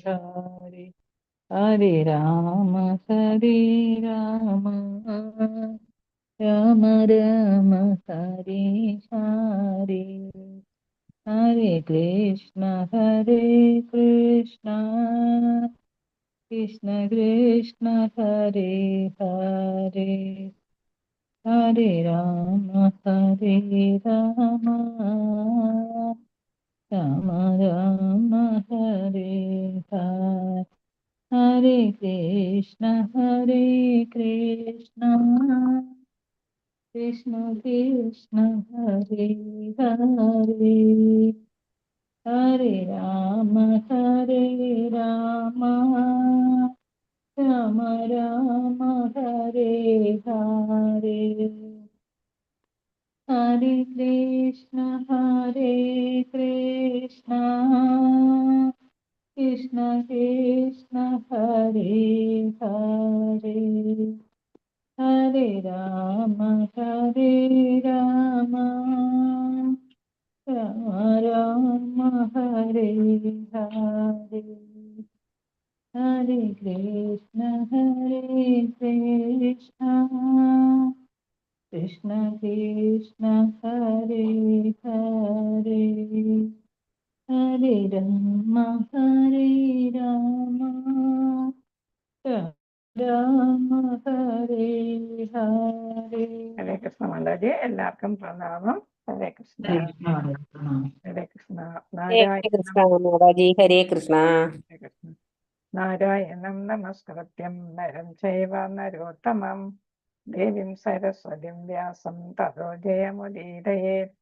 ഹരി ഹരി രാമ ഹരി രാമ രാമ രാമ ഹരി ഹരി ഹരേ കൃഷ്ണ കൃഷ്ണ കൃഷ്ണ ഹരേ ഹരേ ഹരേ രാമ രാമ രാമ ഹരേ ഹരേ ഹരേ കൃഷ്ണ കൃഷ്ണ കൃഷ്ണ ഹരേ ഹരേ ഹരേ രാമ രാമ രാമ രാമ ഹരേ ഹരേ ഹരേ കൃഷ്ണ കൃഷ്ണ കൃഷ്ണ ഹരേ ഹരേ ഹരേ രാമ രാമ രാമ രാമ ഹരേ ഹരേ ഹരേ കൃഷ്ണ കൃഷ്ണ കൃഷ്ണ ഹരേ ഹരേ ഹരേ രാമ രാമ രാമ ഹരേ ഹരേ. ഹരേ കൃഷ്ണ മാതാജി, എല്ലാവർക്കും പ്രണാമം. ഹരേ കൃഷ്ണ. ഹരേ കൃഷ്ണ. മാതാജി ഹരേ കൃഷ്ണ. ഹരേ കൃഷ്ണ. നാരായണം നമസ്കൃത്യം നരം ചൈവ നരോത്തമം ദേവീം സരസ്വതിം വ്യാസം തതോ ജയമുദീരയേത്.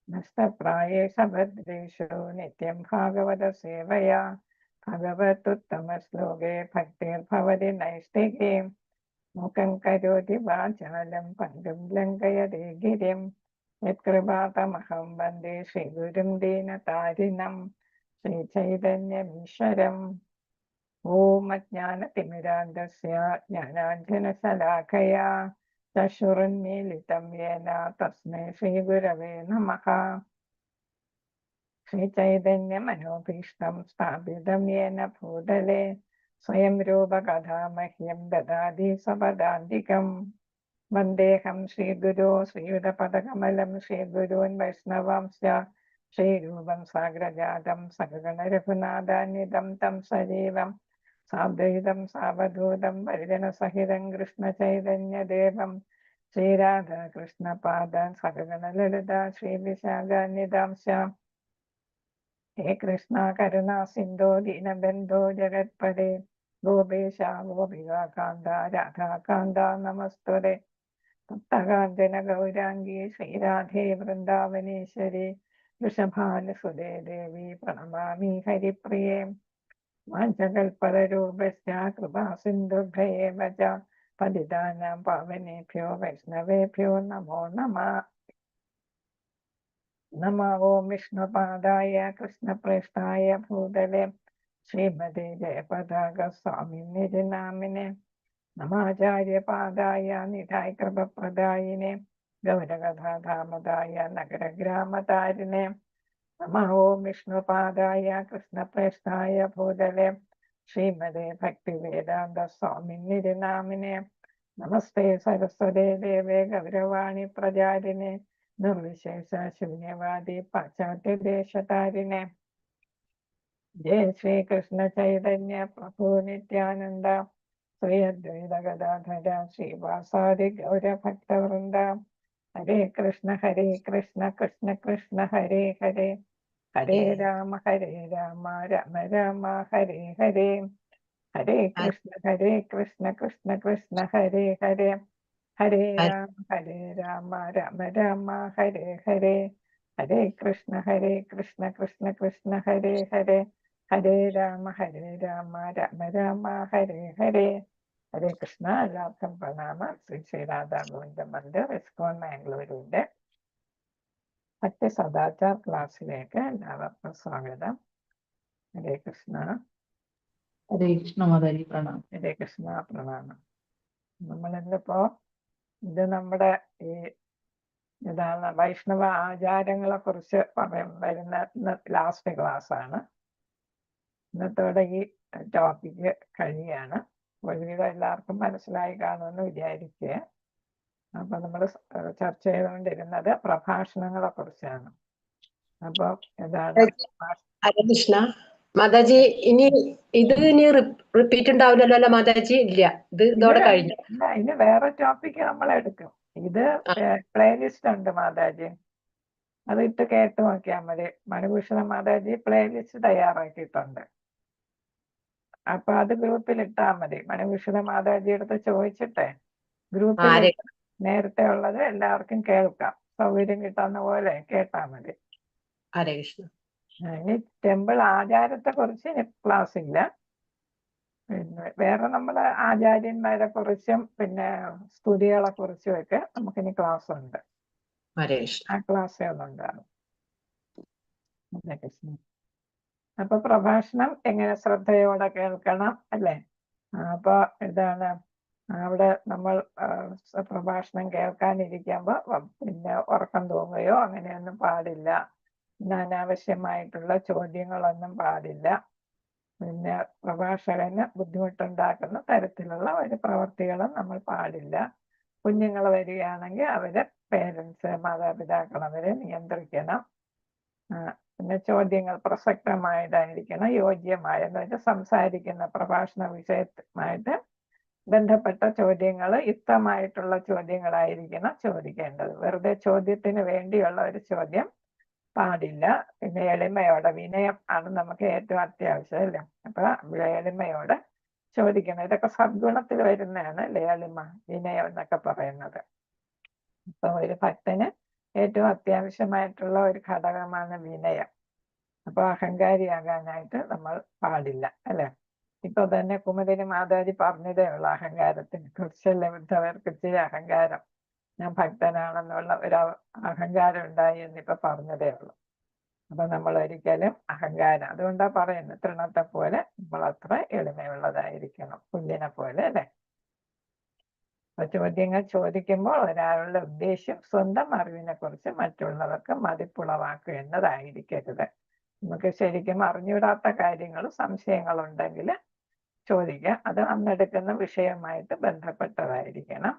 നഷ്ടപ്രായേഷ ഭദ്രേഷു നിത്യം ഭാഗവത സേവയാ ഭഗവതുത്തമ ശ്ലോകേ ഭക്തിർഭവതി നൈഷ്ഠികേ. മൂകം കരോതി വാചാലം പണ്ടും ലംഘയതേ ഗിരിം യത്കൃപാതമഹം വന്ദേ ശ്രീഗുരും ദീനതാരിണം ശ്രീചൈതന്യമീശ്വരം. ഓം അജ്ഞാനതിമിരാന്ധസ്യ ജ്ഞാനാഞ്ജനശലാഖയാ ചക്ഷുരുന്മീലിതം യേന തസ്മൈ ശ്രീഗുരവേ നമഃ. ശ്രീചൈതന്യമനോഭീഷ്ടം സ്ഥാപിതം യേന ഭൂതലേ സ്വയം രൂപകഥാമഹ്യം ദദാതി സ്വപദാന്തികം. വന്ദേഹം ശ്രീഗുരോ ശ്രീയുതപദകമലം ശ്രീഗുരൂൻ വൈഷ്ണവാംശ്ച ശ്രീരൂപം സാഗ്രജാതം സഗഗണ രഘുനാഥാന്വിതം തം സജീവം സാദ്വൈതം സാവധൂതം പരിജനസഹിതം കൃഷ്ണചൈതന്യദേവം ശ്രീരാധാകൃഷ്ണപാദാൻ സഗഗണ ലളിത ശ്രീവിശാഖാന്വിതാംശ്ച. ഹേ കൃഷ്ണ കരുണാ സിന്ധോ ദീനബന്ധോ ജഗത്പദേ ഗോപേശ ഗോപികാന്ത രാധാകാന്ത നമസ്തുതേ. ഭക്തകാഞ്ചന ഗൗരാംഗീ ശ്രീരാധേ വൃന്ദാവനേശ്വരി വൃഷഭാനുസുതേ ദേവി പ്രണമാമി ഹരിപ്രിയേ. വാഞ്ചകൽപതരൂപശ്ച കൃപാ സിന്ധുഭ്യൈവ ച പതിതാനാം പാവനേഭ്യോ വൈഷ്ണവേഭ്യോ നമോ നമഃ. നമോ ഓം വിഷ്ണുപാദായ കൃഷ്ണപ്രേഷ്ഠായ ഭൂതലേ ശ്രീമതേ ജയപതാക സ്വാമിനിധി നാമിനെ. നമാചാര്യപാദായ നിധായ കൃപപ്രദായിനെ ഗൗരകഥാധാമതായ നഗരഗ്രാമതാരിണെ. നമോ ഓം വിഷ്ണുപാദായ കൃഷ്ണപ്രേഷ്ഠായ ഭൂതലേ ശ്രീമതേ ഭക്തിവേദാന്ത സ്വാമിനിധി നാമിനെ. നമസ്തേ സരസ്വതേ ദേവേ ഗൗരവാണി പ്രചാരിണെ നിർവിശേഷ ശൂന്യവാദി പാശ്ചാത്യദേശതാരിണെ. ജയ ശ്രീകൃഷ്ണ ചൈതന്യ പ്രഭു നിത്യാനന്ദ ശ്രീ അദ്വൈത ഗദാധര ശ്രീവാസാദി ഗൗരഭക്തവൃന്ദ. ഹരേ കൃഷ്ണ കൃഷ്ണ കൃഷ്ണ ഹരേ ഹരേ ഹരേ രാമ രാമ രാമ ഹരേ ഹരേ. ഹരേ കൃഷ്ണ കൃഷ്ണ കൃഷ്ണ ഹരേ ഹരേ ഹരേ രാമ രാമ രാമ ഹരേ ഹരേ. ഹരേ കൃഷ്ണ കൃഷ്ണ കൃഷ്ണ ഹരേ ഹരേ ഹരേ രാമ രാമ രാമ ഹരേ ഹരേ. ഹരേ കൃഷ്ണ. എല്ലാവർക്കും പ്രണാമം. ശ്രീ ശ്രീരാധാ ഗോവിന്ദ മന്ദിർ ഇസ്കോൺ മാംഗ്ലൂരിന്റെ ഭക്തി സദാചാർ ക്ലാസ്സിലേക്ക് എല്ലാവർക്കും സ്വാഗതം. ഹരേ കൃഷ്ണ. ഹരേ കൃഷ്ണ മാതാജി പ്രണാമം. ഹരേ കൃഷ്ണ പ്രണാമം. നമ്മളിന്നിപ്പോ ഇത് നമ്മുടെ ഈ ഇതാണ് വൈഷ്ണവ ആചാരങ്ങളെ കുറിച്ച് വരുന്ന ലാസ്റ്റ് ക്ലാസ് ആണ്. ഇന്നത്തോടെ ഈ ടോപ്പിക്ക് കഴിയാണ്. ഒരുവിധം എല്ലാവർക്കും മനസ്സിലായി കാണുമെന്ന് വിചാരിക്കുക. അപ്പൊ നമ്മൾ ചർച്ച ചെയ്തുകൊണ്ടിരുന്നത് പ്രഭാഷണങ്ങളെ കുറിച്ചാണ്. അപ്പൊ എന്താണ് ഹരേ കൃഷ്ണ. മാതാജി ഇനി റിപ്പീറ്റ് ഉണ്ടാവില്ലല്ലോ മാതാജി? ഇല്ല, ഇതോടെ കഴിഞ്ഞു. ഇനി വേറെ ടോപ്പിക്ക് നമ്മൾ എടുക്കും. ഇത് പ്ലേലിസ്റ്റ് ഉണ്ട് മാതാജി, അത് ഇട്ട് കേട്ട് നോക്കിയാൽ മതി. മണിഭൂഷണ മാതാജി പ്ലേലിസ്റ്റ് തയ്യാറാക്കിയിട്ടുണ്ട്. അപ്പൊ അത് ഗ്രൂപ്പിൽ ഇട്ടാ മതി. മണിഭൂഷണ മാതാജി അടുത്ത് ചോദിച്ചിട്ടേ ഗ്രൂപ്പിൽ നേരത്തെ ഉള്ളത് എല്ലാവർക്കും കേൾക്കാം. സൗകര്യം കിട്ടാവുന്ന പോലെ കേട്ടാ മതി. ഹരേ കൃഷ്ണ. ഇനി ടെമ്പിൾ ആചാരത്തെ കുറിച്ച് ക്ലാസ് ഇല്ല. പിന്നെ വേറെ നമ്മളെ ആചാര്യന്മാരെ കുറിച്ചും പിന്നെ സ്തുതികളെ കുറിച്ചും ഒക്കെ നമുക്കിനി ക്ലാസ് ഉണ്ട്. ആ ക്ലാസ് ഉണ്ടാകും. അപ്പൊ പ്രഭാഷണം എങ്ങനെ ശ്രദ്ധയോടെ കേൾക്കണം അല്ലേ? അപ്പൊ എന്താണ് അവിടെ നമ്മൾ പ്രഭാഷണം കേൾക്കാനിരിക്കുമ്പോ പിന്നെ ഉറക്കം തൂങ്ങുകയോ അങ്ങനെയൊന്നും പാടില്ല. അനാവശ്യമായിട്ടുള്ള ചോദ്യങ്ങളൊന്നും പാടില്ല. പിന്നെ പ്രഭാഷകന് ബുദ്ധിമുട്ടുണ്ടാക്കുന്ന തരത്തിലുള്ള ഒരു പ്രവർത്തികളും നമ്മൾ പാടില്ല. കുഞ്ഞുങ്ങൾ വരികയാണെങ്കിൽ അവരെ പേരൻസ്, മാതാപിതാക്കൾ അവരെ നിയന്ത്രിക്കണം. പിന്നെ ചോദ്യങ്ങൾ പ്രസക്തമായതായിരിക്കണം, യോഗ്യമായ എന്ന് വെച്ചാൽ സംസാരിക്കുന്ന പ്രഭാഷണ വിഷയവുമായിട്ട് ബന്ധപ്പെട്ട ചോദ്യങ്ങൾ യുക്തമായിട്ടുള്ള ചോദ്യങ്ങളായിരിക്കണം ചോദിക്കേണ്ടത്. വെറുതെ ചോദ്യത്തിന് വേണ്ടിയുള്ള ഒരു ചോദ്യം പാടില്ല. പിന്നെ എളിമയോടെ, വിനയം ആണ് നമുക്ക് ഏറ്റവും അത്യാവശ്യം അല്ലേ? അപ്പൊ എളിമയോടെ ചോദിക്കണം. ഇതൊക്കെ സദ്ഗുണത്തിൽ വരുന്നതാണ് എളിമ, വിനയം എന്നൊക്കെ പറയുന്നത്. ഇപ്പൊ ഒരു ഭക്തന് ഏറ്റവും അത്യാവശ്യമായിട്ടുള്ള ഒരു ഘടകമാണ് വിനയം. അപ്പൊ അഹങ്കാരിയാകാനായിട്ട് നമ്മൾ പാടില്ല അല്ലെ? ഇപ്പൊ തന്നെ കുമുദിനി മാതാജി പറഞ്ഞതേ ഉള്ളൂ അഹങ്കാരത്തിനെ കുറിച്ചല്ലേ. ബുദ്ധവർക്ക് ഇച്ചിരി അഹങ്കാരം, ഞാൻ ഭക്തനാണെന്നുള്ള ഒരു അഹങ്കാരം ഉണ്ടായി എന്നിപ്പൊ പറഞ്ഞതേ ഉള്ളൂ. അപ്പൊ നമ്മൾ ഒരിക്കലും അഹങ്കാരം, അതുകൊണ്ടാ പറയുന്നത് തൃണത്തെ പോലെ നമ്മൾ അത്ര എളിമയുള്ളതായിരിക്കണം, പുല്ലിനെ പോലെ അല്ലെ? അപ്പൊ ചോദ്യങ്ങൾ ചോദിക്കുമ്പോൾ ഒരാളുടെ ഉദ്ദേശ്യം സ്വന്തം അറിവിനെ കുറിച്ച് മറ്റുള്ളവർക്ക് മതിപ്പുളവാക്കുക എന്നതായിരിക്കരുത്. നമുക്ക് ശരിക്കും അറിഞ്ഞുവിടാത്ത കാര്യങ്ങൾ, സംശയങ്ങളുണ്ടെങ്കിൽ ചോദിക്കുക. അത് അന്നെടുക്കുന്ന വിഷയവുമായിട്ട് ബന്ധപ്പെട്ടതായിരിക്കണം.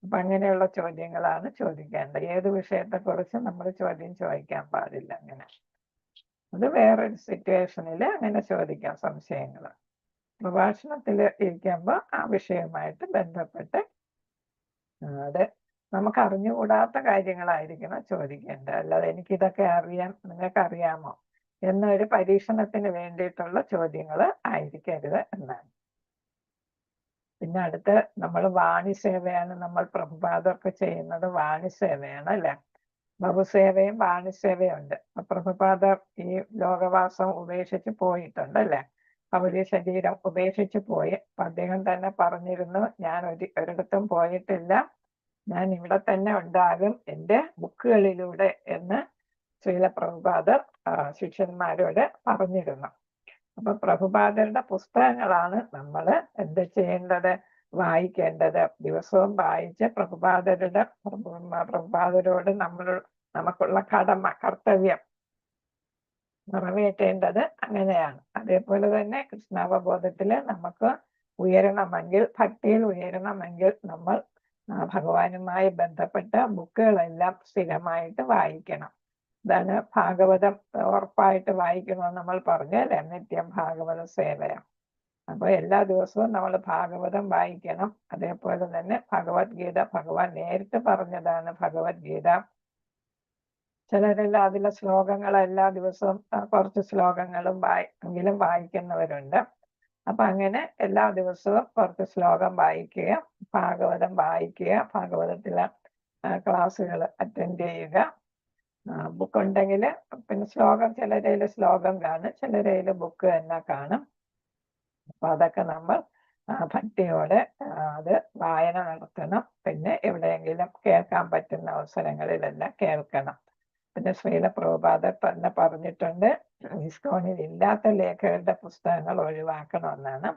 അപ്പൊ അങ്ങനെയുള്ള ചോദ്യങ്ങളാണ് ചോദിക്കേണ്ടത്. ഏത് വിഷയത്തെക്കുറിച്ച് നമ്മൾ ചോദ്യം ചോദിക്കാൻ പാടില്ല. അങ്ങനെ അത് വേറൊരു സിറ്റുവേഷനിൽ അങ്ങനെ ചോദിക്കാം സംശയങ്ങൾ. പ്രഭാഷണത്തിൽ ഇരിക്കുമ്പോൾ ആ വിഷയവുമായിട്ട് ബന്ധപ്പെട്ട് അത് നമുക്ക് അറിഞ്ഞുകൂടാത്ത കാര്യങ്ങളായിരിക്കണം ചോദിക്കേണ്ടത്. അല്ലാതെ എനിക്കിതൊക്കെ അറിയാം, നിങ്ങൾക്ക് അറിയാമോ എന്നൊരു പരീക്ഷണത്തിന് വേണ്ടിയിട്ടുള്ള ചോദ്യങ്ങൾ ആയിരിക്കരുത് എന്നാണ്. പിന്നെ അടുത്ത് നമ്മൾ വാണിസേവയാണ്. നമ്മൾ പ്രഭുപാദർക്ക് ചെയ്യുന്നത് വാണിസേവയാണ് അല്ലെ? ബഹുസേവയും വാണിസേവയും ഉണ്ട്. പ്രഭുപാദർ ഈ ലോകവാസം ഉപേക്ഷിച്ച് പോയിട്ടുണ്ട് അല്ലെ? ഭൗതിക ശരീരം ഉപേക്ഷിച്ച് പോയി. അദ്ദേഹം തന്നെ പറഞ്ഞിരുന്നു, ഞാൻ ഒരിടത്തും പോയിട്ടില്ല, ഞാൻ ഇവിടെ തന്നെ ഉണ്ടാകും എൻ്റെ ബുക്കുകളിലൂടെ എന്ന് ശ്രീല പ്രഭുപാദർ ശിഷ്യന്മാരോട് പറഞ്ഞിരുന്നു. അപ്പൊ പ്രഭുപാദരുടെ പുസ്തകങ്ങളാണ് നമ്മൾ എന്ത് ചെയ്യേണ്ടത്? വായിക്കേണ്ടത്. ദിവസവും വായിച്ച് പ്രഭുപാദരോട് നമുക്കുള്ള കടമ, കർത്തവ്യം നിറവേറ്റേണ്ടത് അങ്ങനെയാണ്. അതേപോലെ തന്നെ കൃഷ്ണാവബോധത്തില് നമുക്ക് ഉയരണമെങ്കിൽ, ഭക്തിയിൽ ഉയരണമെങ്കിൽ നമ്മൾ ഭഗവാനുമായി ബന്ധപ്പെട്ട ബുക്കുകളെല്ലാം സ്ഥിരമായിട്ട് വായിക്കണം. ഇതാണ് ഭാഗവതം ഉറപ്പായിട്ട് വായിക്കണമെന്ന് നമ്മൾ പറഞ്ഞല്ലേ? നിത്യം ഭാഗവത സേവയം. അപ്പൊ എല്ലാ ദിവസവും നമ്മൾ ഭാഗവതം വായിക്കണം. അതേപോലെ തന്നെ ഭഗവത്ഗീത, ഭഗവാൻ നേരിട്ട് പറഞ്ഞതാണ് ഭഗവത്ഗീത. ചിലരെല്ലാം അതിലെ ശ്ലോകങ്ങൾ എല്ലാ ദിവസവും കുറച്ച് ശ്ലോകങ്ങളും എങ്കിലും വായിക്കുന്നവരുണ്ട്. അപ്പൊ അങ്ങനെ എല്ലാ ദിവസവും കുറച്ച് ശ്ലോകം വായിക്കുക, ഭാഗവതം വായിക്കുക, ഭാഗവതത്തിലെ ക്ലാസ്സുകൾ അറ്റൻഡ് ചെയ്യുക. ബുക്ക് ഉണ്ടെങ്കിൽ പിന്നെ ശ്ലോകം, ചിലരയിൽ ശ്ലോകം കാണും, ചിലരയിൽ ബുക്ക് തന്നെ കാണും. അപ്പൊ അതൊക്കെ നമ്മൾ ഭക്തിയോടെ അത് വായന നടത്തണം. പിന്നെ എവിടെയെങ്കിലും കേൾക്കാൻ പറ്റുന്ന അവസരങ്ങളിലെല്ലാം കേൾക്കണം. പിന്നെ ശ്രീല പ്രഭുപാദർ തന്നെ പറഞ്ഞിട്ടുണ്ട്, ഇസ്കോണിൽ ഇല്ലാത്ത ലേഖകരുടെ പുസ്തകങ്ങൾ ഒഴിവാക്കണമെന്നാണ്.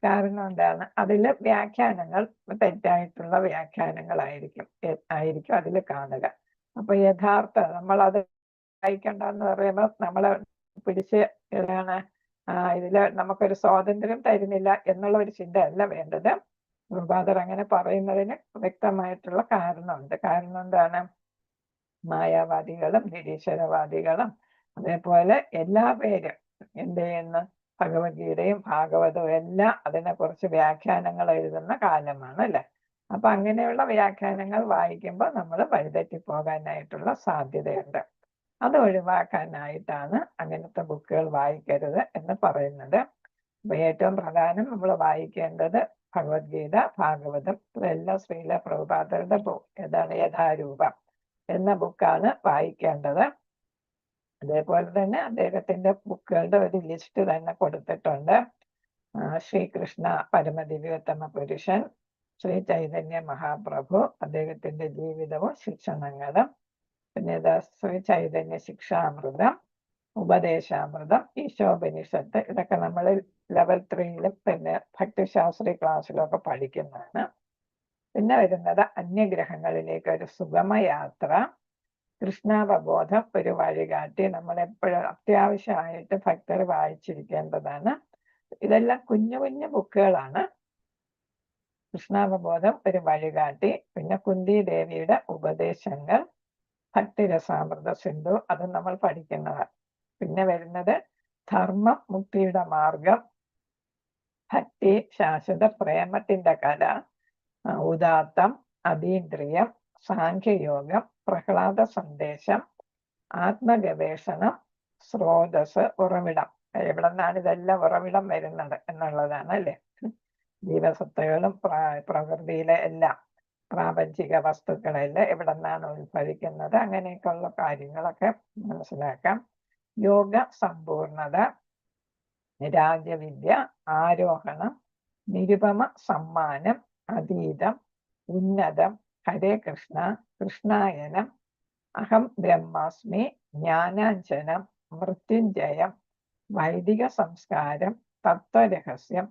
കാരണം എന്താണ്? അതില് വ്യാഖ്യാനങ്ങൾ തെറ്റായിട്ടുള്ള വ്യാഖ്യാനങ്ങളായിരിക്കും അതിൽ കാണുക. അപ്പൊ യഥാർത്ഥ നമ്മളത് വായിക്കണ്ടെന്ന് പറയുമ്പോൾ നമ്മളെ പിടിച്ച് ഇതില് നമുക്കൊരു സ്വാതന്ത്ര്യം തരുന്നില്ല എന്നുള്ള ഒരു ചിന്തയല്ല വേണ്ടത്. ഗുരുപാദർ അങ്ങനെ പറയുന്നതിന് വ്യക്തമായിട്ടുള്ള കാരണമുണ്ട്. കാരണം എന്താണ്? മായാവാദികളും നിരീശ്വരവാദികളും അതേപോലെ എല്ലാ പേരും എന്ത് ചെയ്യുന്നു? ഭഗവത്ഗീതയും ഭാഗവതവും എല്ലാം അതിനെക്കുറിച്ച് വ്യാഖ്യാനങ്ങൾ എഴുതുന്ന കാലമാണ് അല്ലെ. അപ്പൊ അങ്ങനെയുള്ള വ്യാഖ്യാനങ്ങൾ വായിക്കുമ്പോൾ നമ്മൾ വഴിതെറ്റിപ്പോകാനായിട്ടുള്ള സാധ്യതയുണ്ട്. അത് ഒഴിവാക്കാനായിട്ടാണ് അങ്ങനത്തെ ബുക്കുകൾ വായിക്കരുത് എന്ന് പറയുന്നത്. അപ്പൊ ഏറ്റവും പ്രധാനം നമ്മൾ വായിക്കേണ്ടത് ഭഗവത്ഗീത, ഭാഗവതം, ഇതെല്ലാം ശ്രീല പ്രഭുപാദരുടെ ഏതാണ് യഥാരൂപം എന്ന ബുക്കാണ് വായിക്കേണ്ടത്. അതേപോലെ തന്നെ അദ്ദേഹത്തിന്റെ ബുക്കുകളുടെ ഒരു ലിസ്റ്റ് തന്നെ കൊടുത്തിട്ടുണ്ട്. ശ്രീകൃഷ്ണ പരമദിവ്യോത്തമ പുരുഷൻ, ശ്രീ ചൈതന്യ മഹാപ്രഭു, അദ്ദേഹത്തിന്റെ ജീവിതവും ശിക്ഷണങ്ങളും, പിന്നെ ശ്രീ ചൈതന്യ ശിക്ഷാമൃതം, ഉപദേശാമൃതം, ഈശോപനിഷത്ത്, ഇതൊക്കെ നമ്മൾ ലെവൽ 3-ലും പിന്നെ ഭക്തിശാസ്ത്രി ക്ലാസ്സിലും ഒക്കെ പഠിക്കുന്നതാണ്. പിന്നെ വരുന്നത് അന്യഗ്രഹങ്ങളിലേക്ക് ഒരു സുഗമയാത്ര, കൃഷ്ണാവബോധം, ഒരു വഴികാട്ടി, നമ്മളെപ്പോഴും അത്യാവശ്യമായിട്ട് ഭക്തർ വായിച്ചിരിക്കേണ്ടതാണ്. ഇതെല്ലാം കുഞ്ഞു കുഞ്ഞു ബുക്കുകളാണ്. കൃഷ്ണാവബോധം, ഒരു വഴികാട്ടി, പിന്നെ കുന്തി ദേവിയുടെ ഉപദേശങ്ങൾ, ഭക്തിരസാമൃത സിന്ധു, അത് നമ്മൾ പഠിക്കുന്നതാണ്. പിന്നെ വരുന്നത് ധർമ്മം, മുക്തിയുടെ മാർഗം, ഭക്തി, ശാശ്വത പ്രേമത്തിന്റെ കല, ഉദാത്തം, അതീന്ദ്രിയം, സാഖ്യയോഗം, പ്രഹ്ലാദ സന്ദേശം, ആത്മഗവേഷണം, സ്രോതസ്, ഉറവിടം. എവിടെ നിന്നാണ് ഇതെല്ലാം ഉറവിടം വരുന്നത് എന്നുള്ളതാണ് അല്ലെ. ജീവസത്തകളും പ്രകൃതിയിലെ എല്ലാം പ്രാപഞ്ചിക വസ്തുക്കളെല്ലാം എവിടെ നിന്നാണ് ഉത്ഭവിക്കുന്നത്, അങ്ങനെയൊക്കെയുള്ള കാര്യങ്ങളൊക്കെ മനസ്സിലാക്കാം. യോഗ സമ്പൂർണത, രാജവിദ്യ, ആരോഹണം, നിരുപമ സമ്മാനം, അതീതം, ഉന്നതം, ഹരേ കൃഷ്ണ, കൃഷ്ണായനം, അഹം ബ്രഹ്മാസ്മി, ജ്ഞാനാഞ്ജനം, മൃത്യുഞ്ജയം, വൈദിക സംസ്കാരം, തത്വരഹസ്യം,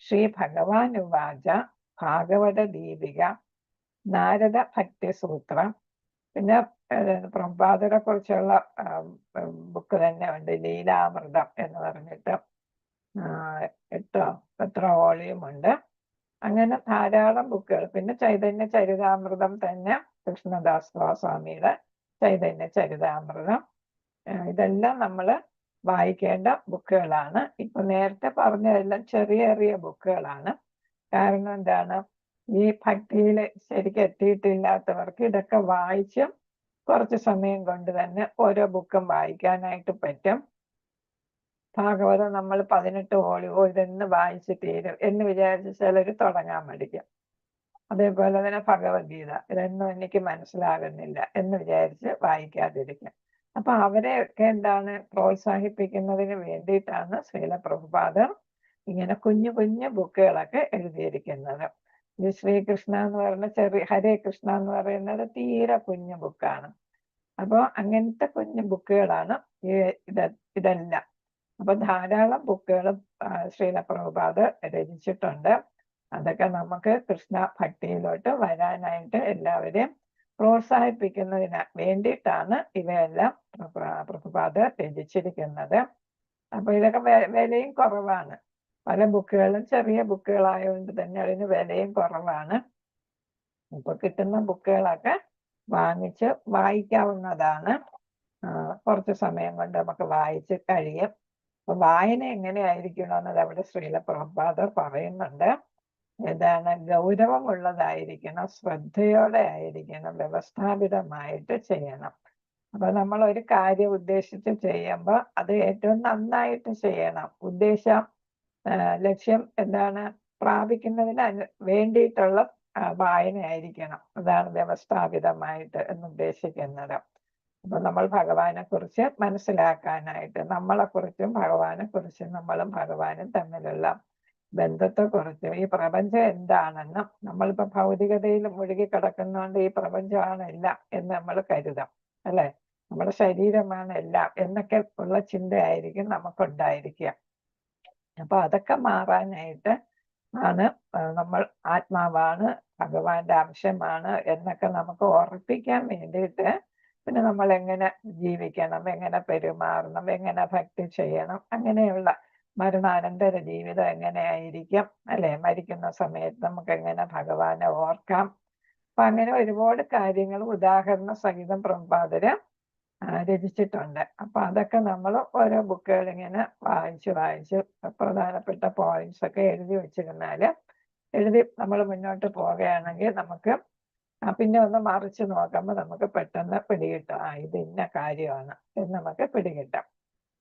ശ്രീ ഭഗവാനുവാച, ഭാഗവത ദീപിക, നാരദ ഭക്തിസൂത്രം, പിന്നെ പ്രഭാതരെ കുറിച്ചുള്ള ബുക്ക് തന്നെ ഉണ്ട്, ലീലാമൃതം എന്ന് പറഞ്ഞിട്ട് 8 വോളിയം ഉണ്ട്. അങ്ങനെ ധാരാളം ബുക്കുകൾ. പിന്നെ ചൈതന്യ ചരിതാമൃതം തന്നെ, കൃഷ്ണദാസ് സ്വാമിയുടെ ചൈതന്യ ചരിതാമൃതം, ഇതെല്ലാം നമ്മൾ വായിക്കേണ്ട ബുക്കുകളാണ്. ഇപ്പൊ നേരത്തെ പറഞ്ഞതെല്ലാം ചെറിയ ചെറിയ ബുക്കുകളാണ്. കാരണം എന്താണ്? ഈ ഭക്തിയിൽ ശരിക്കും എത്തിയിട്ടില്ലാത്തവർക്ക് ഇതൊക്കെ വായിച്ചും കുറച്ച് സമയം കൊണ്ട് തന്നെ ഓരോ ബുക്കും വായിക്കാനായിട്ട് പറ്റും. ഭാഗവതം നമ്മൾ 18 വോളിയോ ഇതെന്ന് വായിച്ച് തീരും എന്ന് വിചാരിച്ച് ചിലർ തുടങ്ങാൻ മടിക്കും. അതേപോലെ തന്നെ ഭഗവത്ഗീത ഇതൊന്നും എനിക്ക് മനസ്സിലാകുന്നില്ല എന്ന് വിചാരിച്ച് വായിക്കാതിരിക്കും. അപ്പൊ അവരെയൊക്കെ എന്താണ് പ്രോത്സാഹിപ്പിക്കുന്നതിന് വേണ്ടിയിട്ടാണ് ശ്രീല പ്രഭുപാദർ ഇങ്ങനെ കുഞ്ഞു കുഞ്ഞു ബുക്കുകളൊക്കെ എഴുതിയിരിക്കുന്നത്. ഈ ശ്രീകൃഷ്ണ എന്ന് പറയുന്ന ഹരേ കൃഷ്ണ എന്ന് പറയുന്നത് തീരെ കുഞ്ഞു ബുക്കാണ്. അപ്പോൾ അങ്ങനത്തെ കുഞ്ഞു ബുക്കുകളാണ് ഇതെല്ലാം. അപ്പൊ ധാരാളം ബുക്കുകൾ ശ്രീല പ്രഭുപാദർ രചിച്ചിട്ടുണ്ട്. അതൊക്കെ നമുക്ക് കൃഷ്ണ ഭക്തിയിലോട്ട് വരാനായിട്ട് എല്ലാവരെയും പ്രോത്സാഹിപ്പിക്കുന്നതിന് വേണ്ടിയിട്ടാണ് ഇവയെല്ലാം പ്രഭുപാദർ രചിച്ചിരിക്കുന്നത്. അപ്പൊ ഇതൊക്കെ വിലയും കുറവാണ്. പല ബുക്കുകളും ചെറിയ ബുക്കുകളായതുകൊണ്ട് തന്നെ അതിന് വിലയും കുറവാണ്. ഇപ്പൊ കിട്ടുന്ന ബുക്കുകളൊക്കെ വാങ്ങിച്ച് വായിക്കാവുന്നതാണ്. കുറച്ച് സമയം കൊണ്ട് നമുക്ക് വായിച്ച് കഴിയും. അപ്പൊ വായന എങ്ങനെയായിരിക്കണമെന്നത് അവിടെ ശ്രീല പ്രഭുപാദർ പറയുന്നുണ്ട്. ഏതാണ്? ഗൗരവമുള്ളതായിരിക്കണം, ശ്രദ്ധയോടെ ആയിരിക്കണം, വ്യവസ്ഥാപിതമായിട്ട് ചെയ്യണം. അപ്പൊ നമ്മൾ ഒരു കാര്യം ഉദ്ദേശിച്ച് ചെയ്യുമ്പോൾ അത് ഏറ്റവും നന്നായിട്ട് ചെയ്യണം. ലക്ഷ്യം എന്താണ്? പ്രാപിക്കുന്നതിന് വേണ്ടിയിട്ടുള്ള വായനയായിരിക്കണം. അതാണ് വ്യവസ്ഥാപിതമായിട്ട് എന്നുദ്ദേശിക്കുന്നത്. അപ്പൊ നമ്മൾ ഭഗവാനെ കുറിച്ച് മനസ്സിലാക്കാനായിട്ട്, നമ്മളെക്കുറിച്ചും ഭഗവാനെ കുറിച്ചും നമ്മളും ഭഗവാനും തമ്മിലുള്ള ബന്ധത്തെക്കുറിച്ചും ഈ പ്രപഞ്ചം എന്താണെന്നും, നമ്മളിപ്പോ ഭൗതികതയിൽ മുഴുകി കിടക്കുന്നതുകൊണ്ട് ഈ പ്രപഞ്ചമാണ് എല്ലാം എന്ന് നമ്മൾ കരുതാം അല്ലെ. നമ്മുടെ ശരീരമാണ് എല്ലാം എന്നൊക്കെ ഉള്ള ചിന്തയായിരിക്കും നമുക്കുണ്ടായിരിക്കുക. അപ്പൊ അതൊക്കെ മാറാനായിട്ട് ആണ് നമ്മൾ ആത്മാവാണ്, ഭഗവാന്റെ അംശമാണ് എന്നൊക്കെ നമുക്ക് ഉറപ്പിക്കാൻ വേണ്ടിയിട്ട് പിന്നെ നമ്മൾ എങ്ങനെ ജീവിക്കണം, എങ്ങനെ പെരുമാറണം, എങ്ങനെ ഭക്തി ചെയ്യണം, അങ്ങനെയുള്ള മരണാനന്തര ജീവിതം എങ്ങനെയായിരിക്കും, അല്ലെ? മരിക്കുന്ന സമയത്ത് നമുക്ക് എങ്ങനെ ഭഗവാനെ ഓർക്കാം? അപ്പൊ അങ്ങനെ ഒരുപാട് കാര്യങ്ങൾ ഉദാഹരണ സഹിതം പ്രഭുപാദര് രചിച്ചിട്ടുണ്ട്. അപ്പൊ അതൊക്കെ നമ്മൾ ഓരോ ബുക്കുകൾ ഇങ്ങനെ വായിച്ച് പ്രധാനപ്പെട്ട പോയിന്റ്സ് ഒക്കെ എഴുതി വെച്ചിരുന്നാല് എഴുതി നമ്മൾ മുന്നോട്ട് പോവുകയാണെങ്കിൽ നമുക്ക് പിന്നെ ഒന്ന് മറിച്ച് നോക്കുമ്പോൾ നമുക്ക് പെട്ടെന്ന് പിടികിട്ടും, ഇത് ഇന്ന കാര്യമാണ് എന്ന് നമുക്ക് പിടികിട്ടാം.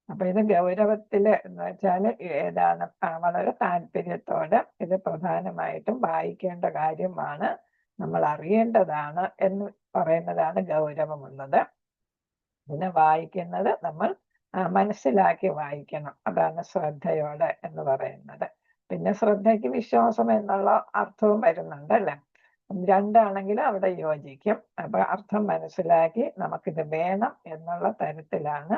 അപ്പൊ ഇത് ഗൗരവത്തില് എന്ന് വെച്ചാൽ ഏതാണ് വളരെ താല്പര്യത്തോടെ ഇത് പ്രധാനമായിട്ടും വായിക്കേണ്ട കാര്യമാണ്, നമ്മൾ അറിയേണ്ടതാണ് എന്ന് പറയുന്നതാണ് ഗൗരവമുള്ളത്. ഇതിനെ വായിക്കുന്നത് നമ്മൾ മനസ്സിലാക്കി വായിക്കണം, അതാണ് ശ്രദ്ധയോടെ എന്ന് പറയുന്നത്. പിന്നെ ശ്രദ്ധയ്ക്ക് വിശ്വാസം എന്നുള്ള അർത്ഥവും വരുന്നുണ്ട്, അല്ലേ? രണ്ടാണെങ്കിലും അവിടെ യോജിക്കും. അപ്പൊ അർത്ഥം മനസ്സിലാക്കി നമുക്കിത് വേണം എന്നുള്ള തരത്തിലാണ്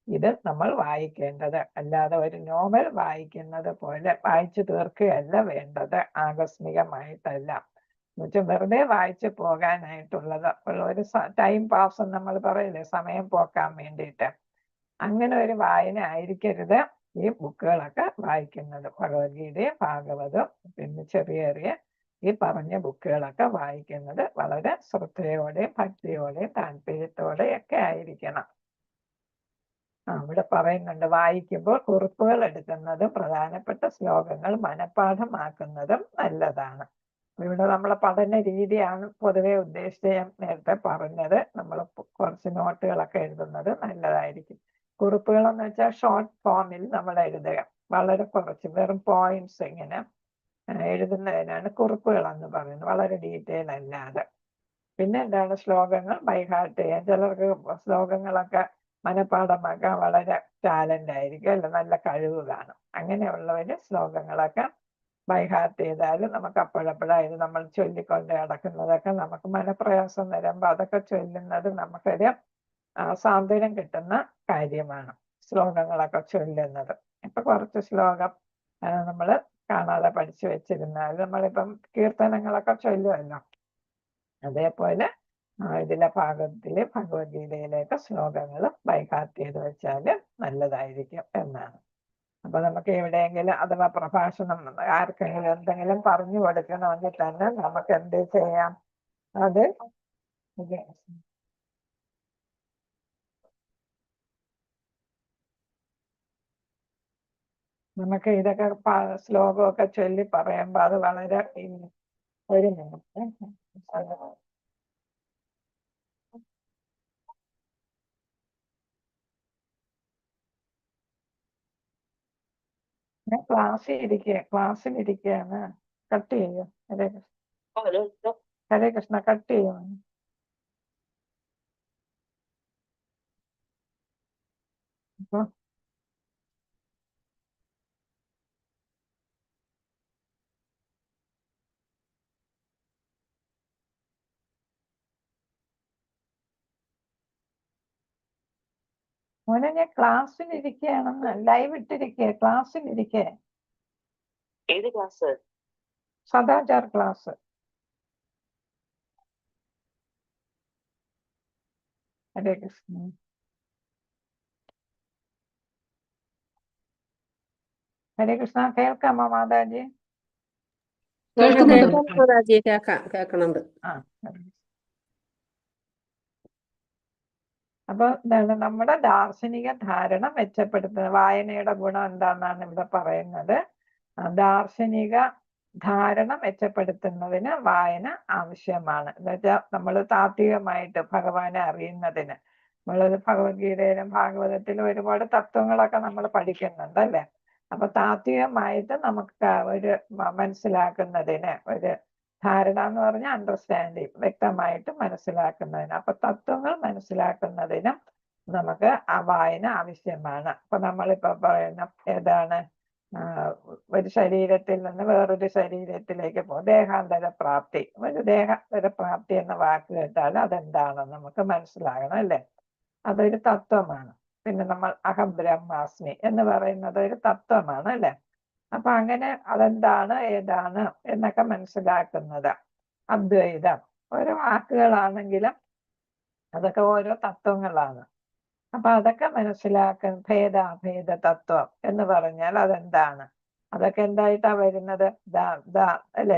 ഇത് നമ്മൾ വായിക്കേണ്ടത്. അല്ലാതെ ഒരു നോവൽ വായിക്കുന്നത് പോലെ വായിച്ചു തീർക്കുകയല്ല വേണ്ടത്, ആകസ്മികമായിട്ടല്ല. എന്നുവെച്ചാൽ വെറുതെ വായിച്ചു പോകാനായിട്ടുള്ളത് ഒരു ടൈം പാസ് നമ്മൾ പറയില്ലേ, സമയം പോക്കാൻ വേണ്ടിയിട്ട്. അങ്ങനെ ഒരു വായന ആയിരിക്കരുത് ഈ ബുക്കുകളൊക്കെ വായിക്കുന്നത്. ഭഗവത്ഗീതയും ഭാഗവതവും പിന്നെ ചെറിയ ഈ പറഞ്ഞ ബുക്കുകളൊക്കെ വായിക്കുന്നത് വളരെ ശ്രദ്ധയോടെയും ഭക്തിയോടെയും താല്പര്യത്തോടെയും ഒക്കെ ആയിരിക്കണം. ഇവിടെ പറയുന്നുണ്ട്, വായിക്കുമ്പോൾ കുറിപ്പുകൾ എടുക്കുന്നതും പ്രധാനപ്പെട്ട ശ്ലോകങ്ങൾ മനഃപ്പാഠമാക്കുന്നതും നല്ലതാണ്. ഇവിടെ നമ്മളെ പഠന രീതിയാണ് പൊതുവെ ഉദ്ദേശിച്ച് ഞാൻ നേരത്തെ പറഞ്ഞത്. നമ്മൾ കുറച്ച് നോട്ടുകളൊക്കെ എഴുതുന്നത് നല്ലതായിരിക്കും. കുറിപ്പുകളെന്ന് വെച്ചാൽ ഷോർട്ട് ഫോമിൽ നമ്മൾ എഴുതുക, വളരെ കുറച്ച് വെറും പോയിന്റ്സ് ഇങ്ങനെ എഴുതുന്നതിനാണ് കുറിപ്പുകൾ എന്ന് പറയുന്നത്, വളരെ ഡീറ്റെയിൽ അല്ലാതെ. പിന്നെ എന്താണ്, ശ്ലോകങ്ങൾ ബൈ ഹാർട്ട് ചെയ്യാൻ. ചിലർക്ക് ശ്ലോകങ്ങളൊക്കെ മനഃപ്പാഠമാക്കാൻ വളരെ ടാലന്റ് ആയിരിക്കും, അല്ല നല്ല കഴിവ് കാണും. അങ്ങനെയുള്ളവര് ശ്ലോകങ്ങളൊക്കെ ബൈ ഹാർട്ട് ചെയ്താലും നമുക്ക് അപ്പോഴപ്പോഴായത് നമ്മൾ ചൊല്ലിക്കൊണ്ട് നടക്കുന്നതൊക്കെ നമുക്ക് മനഃപ്രയാസം വരുമ്പോൾ അതൊക്കെ ചൊല്ലുന്നത് നമുക്കൊരു സാന്ത്വനം കിട്ടുന്ന കാര്യമാണ്, ശ്ലോകങ്ങളൊക്കെ ചൊല്ലുന്നത്. ഇപ്പൊ കുറച്ച് ശ്ലോകം നമ്മൾ കാണാതെ പഠിച്ചു വെച്ചിരുന്നാൽ നമ്മളിപ്പം കീർത്തനങ്ങളൊക്കെ ചൊല്ലുമല്ലോ, അതേപോലെ ഇതിലെ ഭഗവത്ഗീതയിലേക്ക് ശ്ലോകങ്ങൾ ബൈ ഹാർട്ട് ചെയ്ത് വെച്ചാൽ നല്ലതായിരിക്കും എന്നാണ്. അപ്പൊ നമുക്ക് എവിടെയെങ്കിലും അഥവാ പ്രഭാഷണം ആർക്കെങ്കിലും എന്തെങ്കിലും പറഞ്ഞു കൊടുക്കണമെങ്കിൽ തന്നെ നമുക്ക് എന്ത് ചെയ്യാം, അത് നമുക്ക് ഇതൊക്കെ ശ്ലോകമൊക്കെ ചൊല്ലി പറയുമ്പോൾ അത് വളരെ ഒരു മിനിറ്റ് ഞാൻ ക്ലാസ്സിലിരിക്കുകയാണ്. കട്ട് ചെയ്യും. ഹരേ കൃഷ്ണ കട്ട് ചെയ്യും. അപ്പൊ മോനെ ഞാൻ ക്ലാസ്സിലിരിക്കുകയാണെന്ന്, ലൈവ് ഇട്ടിരിക്കുക, ക്ലാസ്സിലിരിക്കുക. ഏത് ക്ലാസ്? സദാചാർ ക്ലാസ്. ഹരേ കൃഷ്ണ. ഹരേ കൃഷ്ണ. കേൾക്കാമോ മാതാജി? കേൾക്കുന്നുണ്ട്. മാതാജി കേൾക്കണുണ്ട്. അപ്പൊ എന്താണ്, നമ്മുടെ ദാർശനിക ധാരണ മെച്ചപ്പെടുത്തുന്നത്, വായനയുടെ ഗുണം എന്താണെന്നാണ് ഇവിടെ പറയുന്നത്. ദാർശനിക ധാരണ മെച്ചപ്പെടുത്തുന്നതിന് വായന ആവശ്യമാണ്. എന്നുവെച്ചാൽ നമ്മൾ താത്വികമായിട്ട് ഭഗവാനെ അറിയുന്നതിന് നമ്മളത് ഭഗവത്ഗീതയിലും ഭാഗവതത്തിലും ഒരുപാട് തത്വങ്ങളൊക്കെ നമ്മൾ പഠിക്കുന്നുണ്ട്, അല്ലേ? അപ്പൊ താത്വികമായിട്ട് നമുക്ക് ഒരു മനസ്സിലാക്കുന്നതിന് ഒരു ധാരണ എന്ന് പറഞ്ഞാൽ അണ്ടർസ്റ്റാൻഡിങ്, വ്യക്തമായിട്ട് മനസ്സിലാക്കുന്നതിന്. അപ്പൊ തത്വങ്ങൾ മനസ്സിലാക്കുന്നതിനും നമുക്ക് ആ വായന ആവശ്യമാണ്. അപ്പൊ നമ്മളിപ്പോ പറയുന്ന ഏതാണ്, ഒരു ശരീരത്തിൽ നിന്ന് വേറൊരു ശരീരത്തിലേക്ക് പോകും, ദേഹാന്തര പ്രാപ്തി. ഒരു ദേഹാന്തര പ്രാപ്തി എന്ന വാക്ക് കേട്ടാൽ അതെന്താണെന്ന് നമുക്ക് മനസ്സിലാകണം, അല്ലേ? അതൊരു തത്വമാണ്. പിന്നെ നമ്മൾ അഹം ബ്രഹ്മാസ്മി എന്ന് പറയുന്നത് ഒരു തത്വമാണ്, അല്ലേ? അപ്പൊ അങ്ങനെ അതെന്താണ് ഏതാണ് എന്നൊക്കെ മനസ്സിലാക്കുന്നത്. അദ്വൈതം ഓരോ വാക്കുകളാണെങ്കിലും അതൊക്കെ ഓരോ തത്വങ്ങളാണ്. അപ്പൊ അതൊക്കെ മനസ്സിലാക്കാൻ ഭേദാഭേദ തത്വം എന്ന് പറഞ്ഞാൽ അതെന്താണ്? അതൊക്കെ എന്തായിട്ടാ വരുന്നത്? അല്ലെ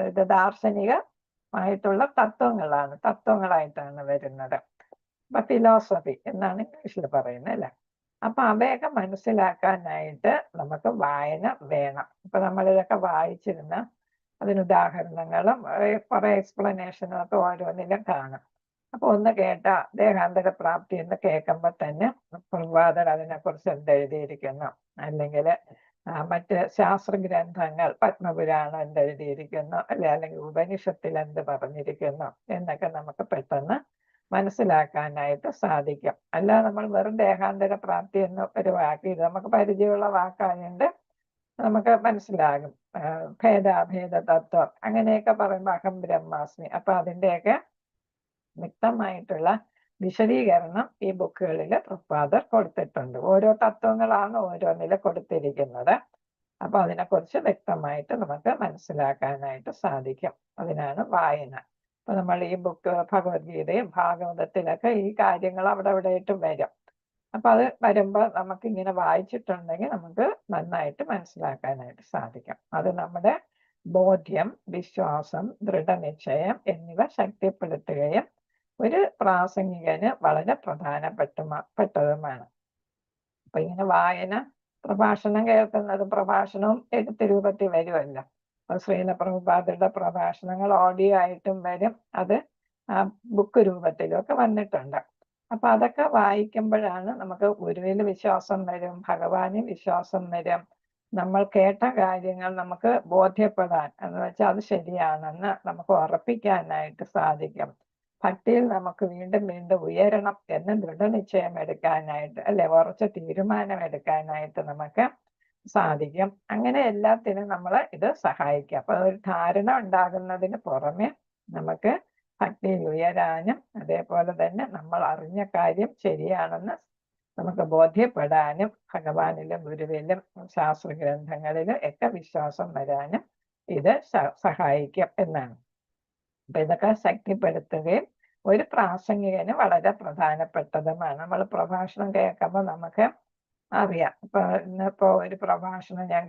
ഇത് ദാർശനികമായിട്ടുള്ള തത്വങ്ങളായിട്ടാണ് വരുന്നത്. അപ്പൊ ഫിലോസഫി എന്നാണ് ഇംഗ്ലീഷിൽ പറയുന്നത് അല്ലെ. അപ്പൊ അവയൊക്കെ മനസ്സിലാക്കാനായിട്ട് നമുക്ക് വായന വേണം. ഇപ്പൊ നമ്മളിതൊക്കെ വായിച്ചിരുന്ന അതിന് ഉദാഹരണങ്ങളും കുറെ എക്സ്പ്ലനേഷനും ഒക്കെ ഓരോന്നിലും കാണും. അപ്പൊ ഒന്ന് കേട്ട ദേഹാന്തര പ്രാപ്തി എന്ന് കേൾക്കുമ്പോൾ തന്നെ പ്രഭാതർ അതിനെക്കുറിച്ച് എന്തെഴുതിയിരിക്കുന്നു, അല്ലെങ്കിൽ മറ്റ് ശാസ്ത്ര ഗ്രന്ഥങ്ങൾ പത്മപുരാണം എന്തെഴുതിയിരിക്കുന്നു, അല്ലെങ്കിൽ ഉപനിഷത്തിൽ എന്ത് പറഞ്ഞിരിക്കുന്നു എന്നൊക്കെ നമുക്ക് പെട്ടെന്ന് മനസ്സിലാക്കാനായിട്ട് സാധിക്കും. അല്ലാതെ നമ്മൾ വെറും ദേഹാന്തര പ്രാപ്തി എന്ന ഒരു വാക്ക്, ഇത് നമുക്ക് പരിചയമുള്ള വാക്കായതുകൊണ്ട് നമുക്ക് മനസ്സിലാകും. ഭേദാഭേദ തത്വം അങ്ങനെയൊക്കെ പറയുമ്പോൾ അഹം ബ്രഹ്മാസ്മി. അപ്പൊ അതിൻ്റെയൊക്കെ വ്യക്തമായിട്ടുള്ള വിശദീകരണം ഈ ബുക്കുകളിൽ പ്രഭാതർ കൊടുത്തിട്ടുണ്ട്. ഓരോ തത്വങ്ങളാണ് ഓരോന്നിൽ കൊടുത്തിരിക്കുന്നത്. അപ്പൊ അതിനെക്കുറിച്ച് വ്യക്തമായിട്ട് നമുക്ക് മനസ്സിലാക്കാനായിട്ട് സാധിക്കും. അതിനാണ് വായന. അപ്പൊ നമ്മൾ ഈ ബുക്ക് ഭഗവത്ഗീതയും ഭാഗവതത്തിലൊക്കെ ഈ കാര്യങ്ങൾ അവിടെ ആയിട്ട് വരും. അപ്പൊ അത് വരുമ്പോൾ നമുക്ക് ഇങ്ങനെ വായിച്ചിട്ടുണ്ടെങ്കിൽ നമുക്ക് നന്നായിട്ട് മനസ്സിലാക്കാനായിട്ട് സാധിക്കും. അത് നമ്മുടെ ബോധ്യം, വിശ്വാസം, ദൃഢനിശ്ചയം എന്നിവ ശക്തിപ്പെടുത്തുകയും ഒരു പ്രാസംഗികന് വളരെ പ്രധാനപ്പെട്ടതുമാണ്. അപ്പൊ ഇങ്ങനെ വായന, പ്രഭാഷണം കേൾക്കുന്നതും പ്രഭാഷണവും എഴുത്ത് രൂപത്തിൽ വരുമല്ലോ. അപ്പൊ ശ്രീല പ്രഭുപാദരുടെ പ്രഭാഷണങ്ങൾ ഓഡിയോ ആയിട്ടും വരും, അത് ബുക്ക് രൂപത്തിലും ഒക്കെ വന്നിട്ടുണ്ട്. അപ്പൊ അതൊക്കെ വായിക്കുമ്പോഴാണ് നമുക്ക് ഗുരുവിൽ വിശ്വാസം വരും, ഭഗവാനിൽ വിശ്വാസം വരും. നമ്മൾ കേട്ട കാര്യങ്ങൾ നമുക്ക് ബോധ്യപ്പെടാൻ, എന്ന് വെച്ചാൽ അത് ശരിയാണെന്ന് നമുക്ക് ഉറപ്പിക്കാനായിട്ട് സാധിക്കും. ഭക്തിയിൽ നമുക്ക് വീണ്ടും വീണ്ടും ഉയരണം എന്ന് ദൃഢനിശ്ചയം എടുക്കാനായിട്ട്, അല്ലെ, ഉറച്ച തീരുമാനം എടുക്കാനായിട്ട് നമുക്ക് സാധിക്കും. അങ്ങനെ എല്ലാത്തിനും നമ്മളെ ഇത് സഹായിക്കും. അപ്പൊ ഒരു ധാരണ ഉണ്ടാകുന്നതിന് പുറമെ നമുക്ക് ഭക്തിയിൽ ഉയരാനും, അതേപോലെ തന്നെ നമ്മൾ അറിഞ്ഞ കാര്യം ശരിയാണെന്ന് നമുക്ക് ബോധ്യപ്പെടാനും, ഭഗവാനിലും ഗുരുവിലും ശാസ്ത്ര ഗ്രന്ഥങ്ങളിലും ഒക്കെ വിശ്വാസം വരാനും ഇത് സഹായിക്കും എന്നാണ്. അപ്പൊ ഇതൊക്കെ ശക്തിപ്പെടുത്തുകയും ഒരു പ്രാസംഗികന് വളരെ പ്രധാനപ്പെട്ടതുമാണ്. നമ്മൾ പ്രഭാഷണം കേൾക്കുമ്പോൾ നമുക്ക് അറിയാം. ഇന്നിപ്പോ ഒരു പ്രഭാഷണം ഞാൻ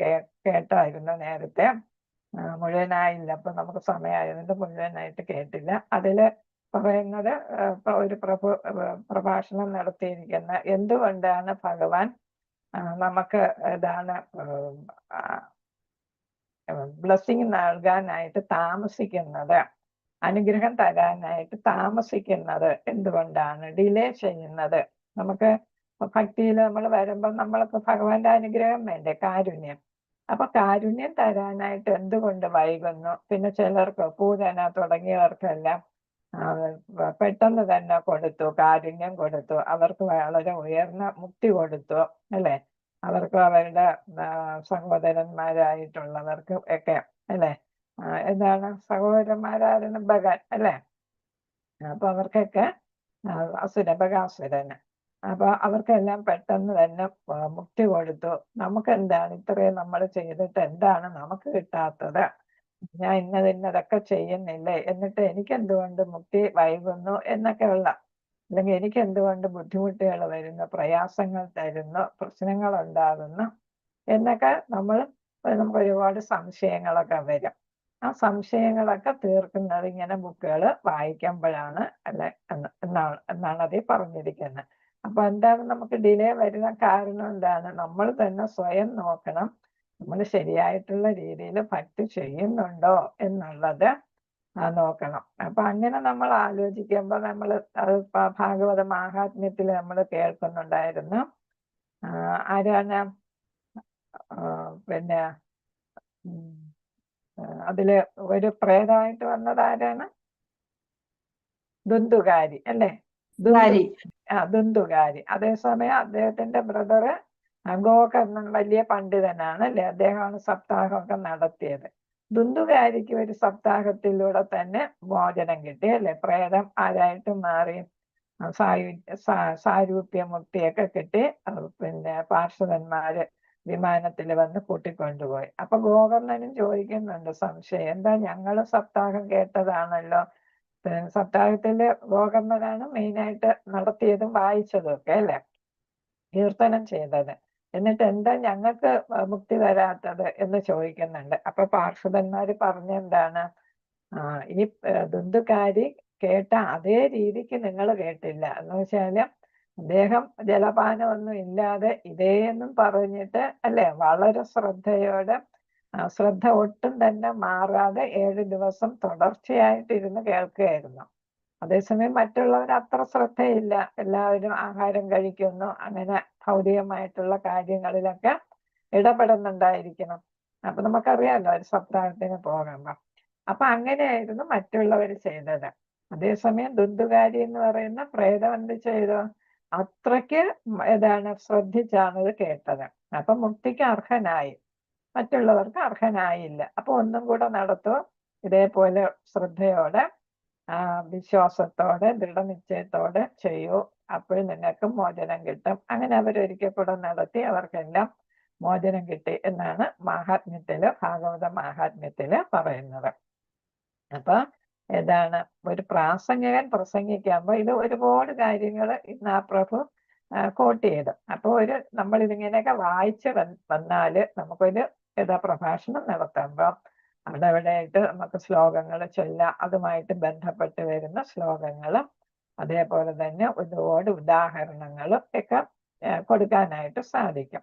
കേട്ടായിരുന്നു നേരത്തെ, മുഴുവനായില്ല, അപ്പൊ നമുക്ക് സമയമായതുകൊണ്ട് മുഴുവനായിട്ട് കേട്ടില്ല. അതില് പറയുന്നത് ഒരു പ്രഭാഷണം നടത്തിയിരിക്കുന്ന എന്തുകൊണ്ടാണ് ഭഗവാൻ നമുക്ക് ഇതാണ് ബ്ലെസ്സിങ് നൽകാനായിട്ട് താമസിക്കുന്നത്, അനുഗ്രഹം തരാനായിട്ട് താമസിക്കുന്നത് എന്തുകൊണ്ടാണ്, ഡിലേ ചെയ്യുന്നത്. നമുക്ക് ഭക്തിയിൽ നമ്മൾ വരുമ്പോൾ നമ്മൾക്ക് ഭഗവാന്റെ അനുഗ്രഹം വേണ്ടേ, കാരുണ്യം. അപ്പൊ കാരുണ്യം തരാനായിട്ട് എന്തുകൊണ്ട് വൈകുന്നു? പിന്നെ ചിലർക്ക് പൂജന തുടങ്ങിയവർക്കെല്ലാം പെട്ടെന്ന് തന്നെ കൊടുത്തു, കാരുണ്യം കൊടുത്തു, അവർക്ക് വളരെ ഉയർന്ന മുക്തി കൊടുത്തു, അല്ലെ, അവർക്ക് അവരുടെ സഹോദരന്മാരായിട്ടുള്ളവർക്ക് ഒക്കെ, അല്ലെ, എന്താണ് സഹോദരന്മാരായിരുന്നു ഭഗവാൻ, അല്ലെ. അപ്പൊ അവർക്കൊക്കെ ബകാസുരന്, അപ്പൊ അവർക്കെല്ലാം പെട്ടെന്ന് തന്നെ മുക്തി കൊടുത്തു. നമുക്ക് എന്താണ് ഇത്രയും നമ്മൾ ചെയ്തിട്ട് എന്താണ് നമുക്ക് കിട്ടാത്തത്? ഞാൻ ഇന്നതൊക്കെ ചെയ്യുന്നില്ലേ, എന്നിട്ട് എനിക്ക് എന്തുകൊണ്ട് മുക്തി വൈകുന്നു എന്നൊക്കെ ഉള്ള, അല്ലെങ്കിൽ എനിക്ക് എന്തുകൊണ്ട് ബുദ്ധിമുട്ടുകൾ വരുന്നു, പ്രയാസങ്ങൾ തരുന്നു, പ്രശ്നങ്ങൾ ഉണ്ടാകുന്നു എന്നൊക്കെ നമുക്ക് ഒരുപാട് സംശയങ്ങളൊക്കെ വരും. ആ സംശയങ്ങളൊക്കെ തീർക്കുന്നത് ഇങ്ങനെ ബുക്കുകൾ വായിക്കുമ്പോഴാണ്, അല്ലെ, എന്നാണ് അതിൽ പറഞ്ഞിരിക്കുന്നത്. അപ്പൊ എന്താണ് നമുക്ക് ഡിലേ വരുന്ന കാരണം? എന്താണ്? നമ്മൾ തന്നെ സ്വയം നോക്കണം, നമ്മൾ ശരിയായിട്ടുള്ള രീതിയിൽ ഭക്തി ചെയ്യുന്നുണ്ടോ എന്നുള്ളത് നോക്കണം. അപ്പൊ അങ്ങനെ നമ്മൾ ആലോചിക്കുമ്പോൾ നമ്മൾ അത് ഭാഗവത മാഹാത്മ്യത്തിൽ നമ്മൾ കേൾക്കുന്നുണ്ടായിരുന്നു. ആരാണ് പിന്നെ അതില് ഒരു പ്രേതമായിട്ട് വന്നത് ആരാണ്? ദുന്ദുകാരി, അല്ലേ? ദുന്ദുകാരി. അതേസമയം അദ്ദേഹത്തിന്റെ ബ്രദറ് ഗോകർണൻ വലിയ പണ്ഡിതനാണ്, അല്ലെ, അദ്ദേഹമാണ് സപ്താഹമൊക്കെ നടത്തിയത്. ദുന്ദുകാരിക്ക് ഒരു സപ്താഹത്തിലൂടെ തന്നെ മോചനം കിട്ടി, അല്ലെ, പ്രേതം ആരായിട്ട് മാറി, സാരൂപ്യ മുക്തിയൊക്കെ കിട്ടി. പിന്നെ പാർഷദന്മാര് വിമാനത്തിൽ വന്ന് കൂട്ടിക്കൊണ്ടുപോയി. അപ്പൊ ഗോകർണനും ചോദിക്കുന്നുണ്ട് സംശയം, എന്താ ഞങ്ങൾ സപ്താഹം കേട്ടതാണല്ലോ, സപ്താഹത്തില് ഗോകർണനാണ് മെയിനായിട്ട് നടത്തിയതും വായിച്ചതും ഒക്കെ അല്ലേ, കീർത്തനം ചെയ്തത്. എന്നിട്ട് എന്താ ഞങ്ങൾക്ക് മുക്തി തരാത്തത് എന്ന് ചോദിക്കുന്നുണ്ട്. അപ്പൊ പാർഷദന്മാര് പറഞ്ഞെന്താണ്, ഈ ദുന്ദുകാരി കേട്ട അതേ രീതിക്ക് നിങ്ങൾ കേട്ടില്ല. എന്ന് വെച്ചാല് അദ്ദേഹം ജലപാനമൊന്നും ഇല്ലാതെ ഇതേന്നും പറഞ്ഞിട്ട് അല്ലെ വളരെ ശ്രദ്ധയോടെ, ശ്രദ്ധ ഒട്ടും തന്നെ മാറാതെ 7 ദിവസം തുടർച്ചയായിട്ട് ഇരുന്ന് കേൾക്കുകയായിരുന്നു. അതേസമയം മറ്റുള്ളവർ അത്ര ശ്രദ്ധയില്ല, എല്ലാവരും ആഹാരം കഴിക്കുന്നു, അങ്ങനെ ഭൗതികമായിട്ടുള്ള കാര്യങ്ങളിലൊക്കെ ഇടപെടുന്നുണ്ടായിരിക്കണം. അപ്പൊ നമുക്കറിയാലോ ഒരു സപ്താഹത്തിന് പോകുമ്പോ. അപ്പൊ അങ്ങനെയായിരുന്നു മറ്റുള്ളവർ ചെയ്തത്. അതേസമയം ദുന്ദുകാരി എന്ന് പറയുന്ന പ്രേതം എന്ത് ചെയ്തു, അത്രയ്ക്ക് ശ്രദ്ധിച്ചാണ് ഇത് കേട്ടത്. അപ്പൊ മുക്തിക്ക് അർഹനായി, മറ്റുള്ളവർക്ക് അർഹനായില്ല. അപ്പൊ ഒന്നും കൂടെ നടത്തൂ, ഇതേപോലെ ശ്രദ്ധയോടെ വിശ്വാസത്തോടെ ദൃഢനിശ്ചയത്തോടെ ചെയ്യൂ, അപ്പോൾ നിങ്ങൾക്ക് മോചനം കിട്ടും. അങ്ങനെ അവരൊരിക്കൽ കൂടെ നടത്തി, അവർക്കെല്ലാം മോചനം കിട്ടി എന്നാണ് മാഹാത്മ്യത്തില്, ഭാഗവത മാഹാത്മ്യത്തില് പറയുന്നത്. അപ്പൊ ഒരു പ്രാസംഗികൻ പ്രസംഗിക്കുമ്പോ ഇത് ഒരുപാട് കാര്യങ്ങൾ ഇന്ന് ആ പ്രഭു കോട്ട് ചെയ്തു. അപ്പൊ നമ്മൾ ഇതിങ്ങനെയൊക്കെ വായിച്ച് വന്നാല് നമുക്കൊരു പ്രഭാഷണം നടത്തുമ്പോ അവിടെ നമുക്ക് ശ്ലോകങ്ങൾ ചൊല്ലാം, അതുമായിട്ട് ബന്ധപ്പെട്ട് വരുന്ന ശ്ലോകങ്ങളും അതേപോലെ തന്നെ ഒരുപാട് ഉദാഹരണങ്ങളും ഒക്കെ കൊടുക്കാനായിട്ട് സാധിക്കും.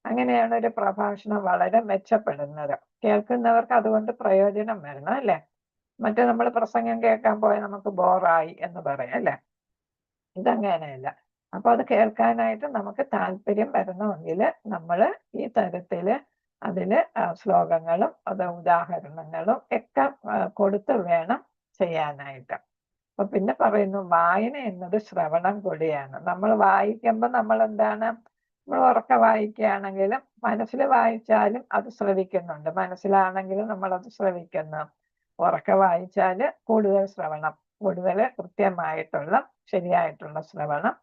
അങ്ങനെയാണ് ഒരു പ്രഭാഷണം വളരെ മെച്ചപ്പെടുന്നത്. കേൾക്കുന്നവർക്ക് അതുകൊണ്ട് പ്രയോജനം വരണം അല്ലെ. മറ്റേ നമ്മൾ പ്രസംഗം കേൾക്കാൻ പോയാൽ നമുക്ക് ബോറായി എന്ന് പറയാം അല്ലെ. ഇതങ്ങനെയല്ല. അപ്പൊ അത് കേൾക്കാനായിട്ട് നമുക്ക് താല്പര്യം വരണമെങ്കിൽ നമ്മൾ ഈ തരത്തില് അതില് ശ്ലോകങ്ങളും ഉദാഹരണങ്ങളും ഒക്കെ കൊടുത്ത് വേണം ചെയ്യാനായിട്ട്. അപ്പൊ പിന്നെ പറയുന്നു, വായന എന്നത് ശ്രവണം കൂടിയാണ്. നമ്മൾ വായിക്കുമ്പോൾ നമ്മൾ നമ്മൾ ഉറക്കെ വായിക്കുകയാണെങ്കിലും മനസ്സിൽ വായിച്ചാലും അത് ശ്രവിക്കുന്നുണ്ട്, മനസ്സിലാണെങ്കിലും നമ്മളത് ശ്രവിക്കുന്നു. ഉറക്കെ വായിച്ചാല് കൂടുതൽ ശ്രവണം, കൂടുതൽ കൃത്യമായിട്ടുള്ള ശരിയായിട്ടുള്ള ശ്രവണം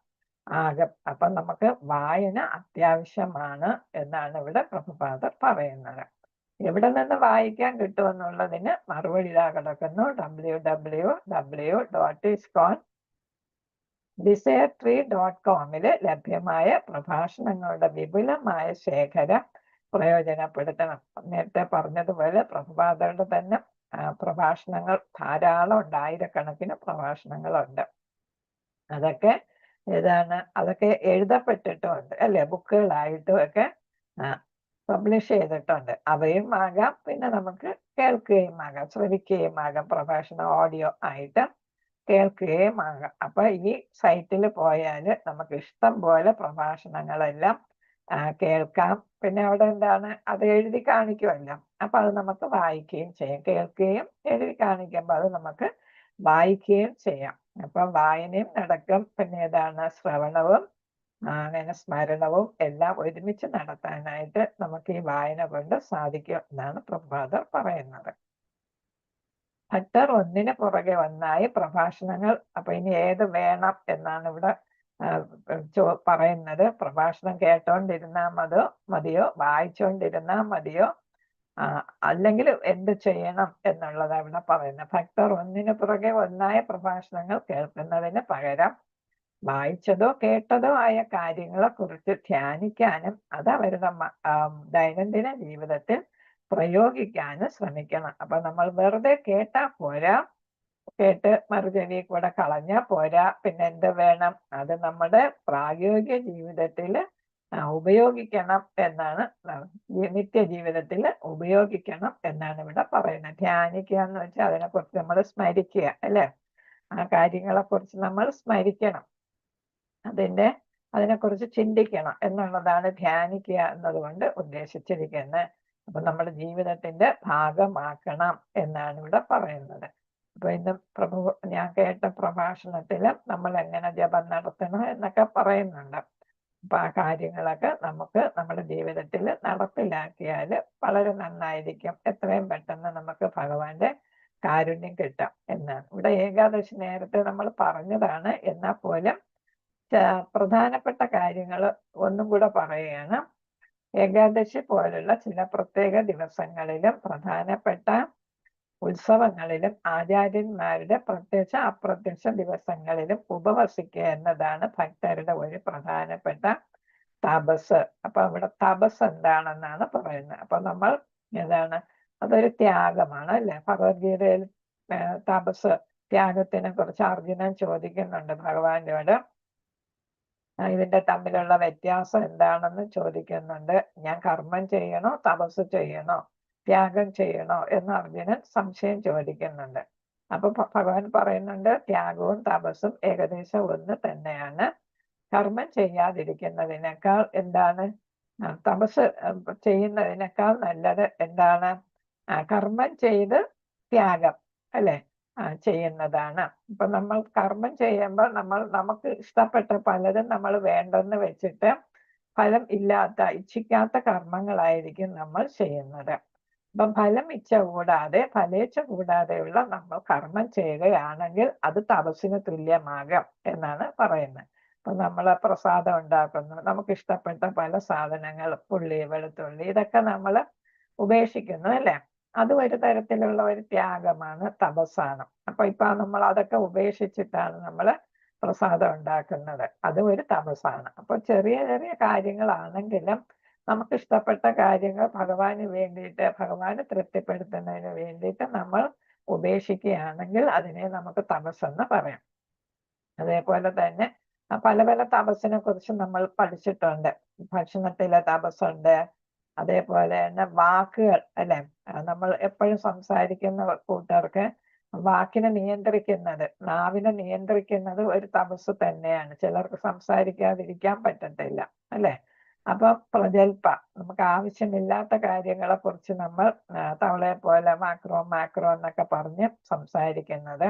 ആകും. അപ്പൊ നമുക്ക് വായന അത്യാവശ്യമാണ് എന്നാണ് ഇവിടെ പ്രഭുപാദർ പറയുന്നത്. എവിടെ നിന്ന് വായിക്കാൻ കിട്ടുമെന്നുള്ളതിന് മറുപടി ഇതാ കിടക്കുന്നു. www.isconDesiretree.com ലഭ്യമായ പ്രഭാഷണങ്ങളുടെ വിപുലമായ ശേഖരം പ്രയോജനപ്പെടുത്തണം. നേരത്തെ പറഞ്ഞതുപോലെ പ്രഭുപാദരുടെ തന്നെ പ്രഭാഷണങ്ങൾ ധാരാളം ഉണ്ട്, ആയിരക്കണക്കിന് പ്രഭാഷണങ്ങളുണ്ട്. അതൊക്കെ അതൊക്കെ എഴുതപ്പെട്ടിട്ടുമുണ്ട് അല്ലെ, ബുക്കുകളായിട്ടും ഒക്കെ പബ്ലിഷ് ചെയ്തിട്ടുണ്ട്. അവയും ആകാം, പിന്നെ നമുക്ക് കേൾക്കുകയും ആകാം, ശ്രവിക്കുകയും ആകാം, പ്രഭാഷണം ഓഡിയോ ആയിട്ട് കേൾക്കുകയും ആകാം. അപ്പൊ ഈ സൈറ്റിൽ പോയാൽ നമുക്ക് ഇഷ്ടം പോലെ പ്രഭാഷണങ്ങളെല്ലാം കേൾക്കാം. പിന്നെ അവിടെ അത് എഴുതി കാണിക്കുമല്ലോ, അപ്പൊ അത് നമുക്ക് വായിക്കുകയും ചെയ്യാം. കേൾക്കുകയും എഴുതി കാണിക്കുമ്പോൾ അത് നമുക്ക് വായിക്കുകയും ചെയ്യാം. അപ്പൊ വായനയും നടക്കും, പിന്നെ ശ്രവണവും അങ്ങനെ സ്മരണവും എല്ലാം ഒരുമിച്ച് നടത്താനായിട്ട് നമുക്ക് ഈ വായന കൊണ്ട് സാധിക്കും എന്നാണ് പ്രഭുപാദർ പറയുന്നത്. ഭക്തർ ഒന്നിന് പുറകെ ഒന്നായി പ്രഭാഷണങ്ങൾ, അപ്പൊ ഇനി ഏത് വേണം എന്നാണ് ഇവിടെ പറയുന്നത്. പ്രഭാഷണം കേട്ടോണ്ടിരുന്നാ മതിയോ, വായിച്ചോണ്ടിരുന്നാ മതിയോ, അല്ലെങ്കിൽ എന്ത് ചെയ്യണം എന്നുള്ളതാണ് ഇവിടെ പറയുന്നത്. ഭക്തർ ഒന്നിനു പുറകെ ഒന്നായ പ്രഭാഷണങ്ങൾ കേൾക്കുന്നതിന് പകരം വായിച്ചതോ കേട്ടതോ ആയ കാര്യങ്ങളെ കുറിച്ച് ധ്യാനിക്കാനും അത് അവരുടെ ദൈനംദിന ജീവിതത്തിൽ പ്രയോഗിക്കാനും ശ്രമിക്കണം. അപ്പൊ നമ്മൾ വെറുതെ കേട്ടാ പോരാ, കേട്ട് മറുചെവി കൂടെ കളഞ്ഞാ പോരാ, പിന്നെ എന്ത് വേണം, അത് നമ്മുടെ പ്രായോഗിക ജീവിതത്തിൽ ഉപയോഗിക്കണം എന്നാണ്, നിത്യജീവിതത്തിൽ ഉപയോഗിക്കണം എന്നാണ് ഇവിടെ പറയുന്നത്. ധ്യാനിക്കുക എന്ന് വെച്ചാൽ അതിനെക്കുറിച്ച് നമ്മൾ സ്മരിക്കുക അല്ലെ, ആ കാര്യങ്ങളെ കുറിച്ച് നമ്മൾ സ്മരിക്കണം, അതിനെക്കുറിച്ച് ചിന്തിക്കണം എന്നുള്ളതാണ് ധ്യാനിക്കുക എന്നതുകൊണ്ട് ഉദ്ദേശിച്ചിരിക്കുന്നത്. അപ്പൊ നമ്മുടെ ജീവിതത്തിന്റെ ഭാഗമാക്കണം എന്നാണ് ഇവിടെ പറയുന്നത്. അപ്പൊ ഇന്ന് ഞാൻ കേട്ട പ്രഭാഷണത്തില് നമ്മൾ എങ്ങനെ ജപം നടത്തണം എന്നൊക്കെ പറയുന്നുണ്ട്. അപ്പൊ ആ കാര്യങ്ങളൊക്കെ നമുക്ക് നമ്മുടെ ജീവിതത്തിൽ നടപ്പിലാക്കിയാൽ വളരെ നന്നായിരിക്കും. എത്രയും പെട്ടെന്ന് നമുക്ക് ഭഗവാന്റെ കാരുണ്യം കിട്ടാം എന്നാണ്. ഇവിടെ ഏകാദശി നേരത്തെ നമ്മൾ പറഞ്ഞതാണ്, എന്നാൽ പോലും പ്രധാനപ്പെട്ട കാര്യങ്ങൾ ഒന്നും കൂടെ പറയുകയാണ്. ഏകാദശി പോലുള്ള ചില പ്രത്യേക ദിവസങ്ങളിലും പ്രധാനപ്പെട്ട ഉത്സവങ്ങളിലും ആചാര്യന്മാരുടെ പ്രത്യക്ഷ അപ്രത്യക്ഷ ദിവസങ്ങളിലും ഉപവസിക്കുക എന്നതാണ് ഭക്തരുടെ ഒരു പ്രധാനപ്പെട്ട തപസ്. അപ്പൊ അവിടെ തപസ് എന്താണെന്നാണ് പറയുന്നത്. അപ്പൊ നമ്മൾ ഏതാണ് അതൊരു ത്യാഗമാണ് അല്ലെ. ഭഗവത്ഗീതയിൽ തപസ് ത്യാഗത്തിനെ കുറിച്ച് അർജുനൻ ചോദിക്കുന്നുണ്ട് ഭഗവാനോട്. ഇതിന്റെ തമ്മിലുള്ള വ്യത്യാസം എന്താണെന്ന് ചോദിക്കുന്നുണ്ട്. ഞാൻ കർമ്മം ചെയ്യണോ തപസ് ചെയ്യണോ ത്യാഗം ചെയ്യണോ എന്ന് അർജുനൻ സംശയം ചോദിക്കുന്നുണ്ട്. അപ്പൊ ഭഗവാൻ പറയുന്നുണ്ട് ത്യാഗവും തപസ്സും ഏകദേശം ഒന്ന് തന്നെയാണ്. കർമ്മം ചെയ്യാതിരിക്കുന്നതിനേക്കാൾ എന്താണ് തപസ് ചെയ്യുന്നതിനേക്കാൾ നല്ലത് എന്താണ് കർമ്മം ചെയ്ത് ത്യാഗം അല്ലെ ചെയ്യുന്നതാണ്. ഇപ്പൊ നമ്മൾ കർമ്മം ചെയ്യുമ്പോൾ നമുക്ക് ഇഷ്ടപ്പെട്ട പലതും നമ്മൾ വേണ്ടെന്ന് വെച്ചിട്ട് ഫലം ഇല്ലാത്ത ഇച്ഛിക്കാത്ത കർമ്മങ്ങളായിരിക്കും നമ്മൾ ചെയ്യുന്നത്. അപ്പം ഫലം ഇച്ഛ കൂടാതെ ഫലേച്ഛ കൂടാതെയുള്ള നമ്മൾ കർമ്മം ചെയ്യുകയാണെങ്കിൽ അത് തപസ്സിന് തുല്യമാകും എന്നാണ് പറയുന്നത്. അപ്പൊ നമ്മൾ പ്രസാദം ഉണ്ടാക്കുന്നു, നമുക്ക് ഇഷ്ടപ്പെട്ട പല സാധനങ്ങളും ഉള്ളി വെളുത്തുള്ളി ഇതൊക്കെ നമ്മൾ ഉപേക്ഷിക്കുന്നു അല്ലെ. അത് ഒരു തരത്തിലുള്ള ഒരു ത്യാഗമാണ്, തപസ്സാണ്. അപ്പൊ ഇപ്പൊ നമ്മൾ അതൊക്കെ ഉപേക്ഷിച്ചിട്ടാണ് നമ്മൾ പ്രസാദം ഉണ്ടാക്കുന്നത്, അത് ഒരു തപസ്സാണ്. അപ്പൊ ചെറിയ ചെറിയ കാര്യങ്ങളാണെങ്കിലും നമുക്ക് ഇഷ്ടപ്പെട്ട കാര്യങ്ങൾ ഭഗവാന് വേണ്ടിയിട്ട് ഭഗവാനെ തൃപ്തിപ്പെടുത്തുന്നതിന് വേണ്ടിയിട്ട് നമ്മൾ ഉപേക്ഷിക്കുകയാണെങ്കിൽ അതിനെ നമുക്ക് തപസ്സെന്ന് പറയാം. അതേപോലെ തന്നെ പല പല തപസ്സിനെ കുറിച്ച് നമ്മൾ പഠിച്ചിട്ടുണ്ട്. ഭക്ഷണത്തിലെ തപസ്സുണ്ട്, അതേപോലെ തന്നെ വാക്കുകൾ അല്ലെ. നമ്മൾ എപ്പോഴും സംസാരിക്കുന്ന കൂട്ടർക്ക് വാക്കിനെ നിയന്ത്രിക്കുന്നത്, നാവിനെ നിയന്ത്രിക്കുന്നത് ഒരു തപസ് തന്നെയാണ്. ചിലർക്ക് സംസാരിക്കാതിരിക്കാൻ പറ്റത്തില്ല അല്ലെ. അപ്പൊ പ്രജൽപ, നമുക്ക് ആവശ്യമില്ലാത്ത കാര്യങ്ങളെ കുറിച്ച് നമ്മൾ തവളയെ പോലെ മാക്രോ മാക്രോ എന്നൊക്കെ പറഞ്ഞ് സംസാരിക്കുന്നത്,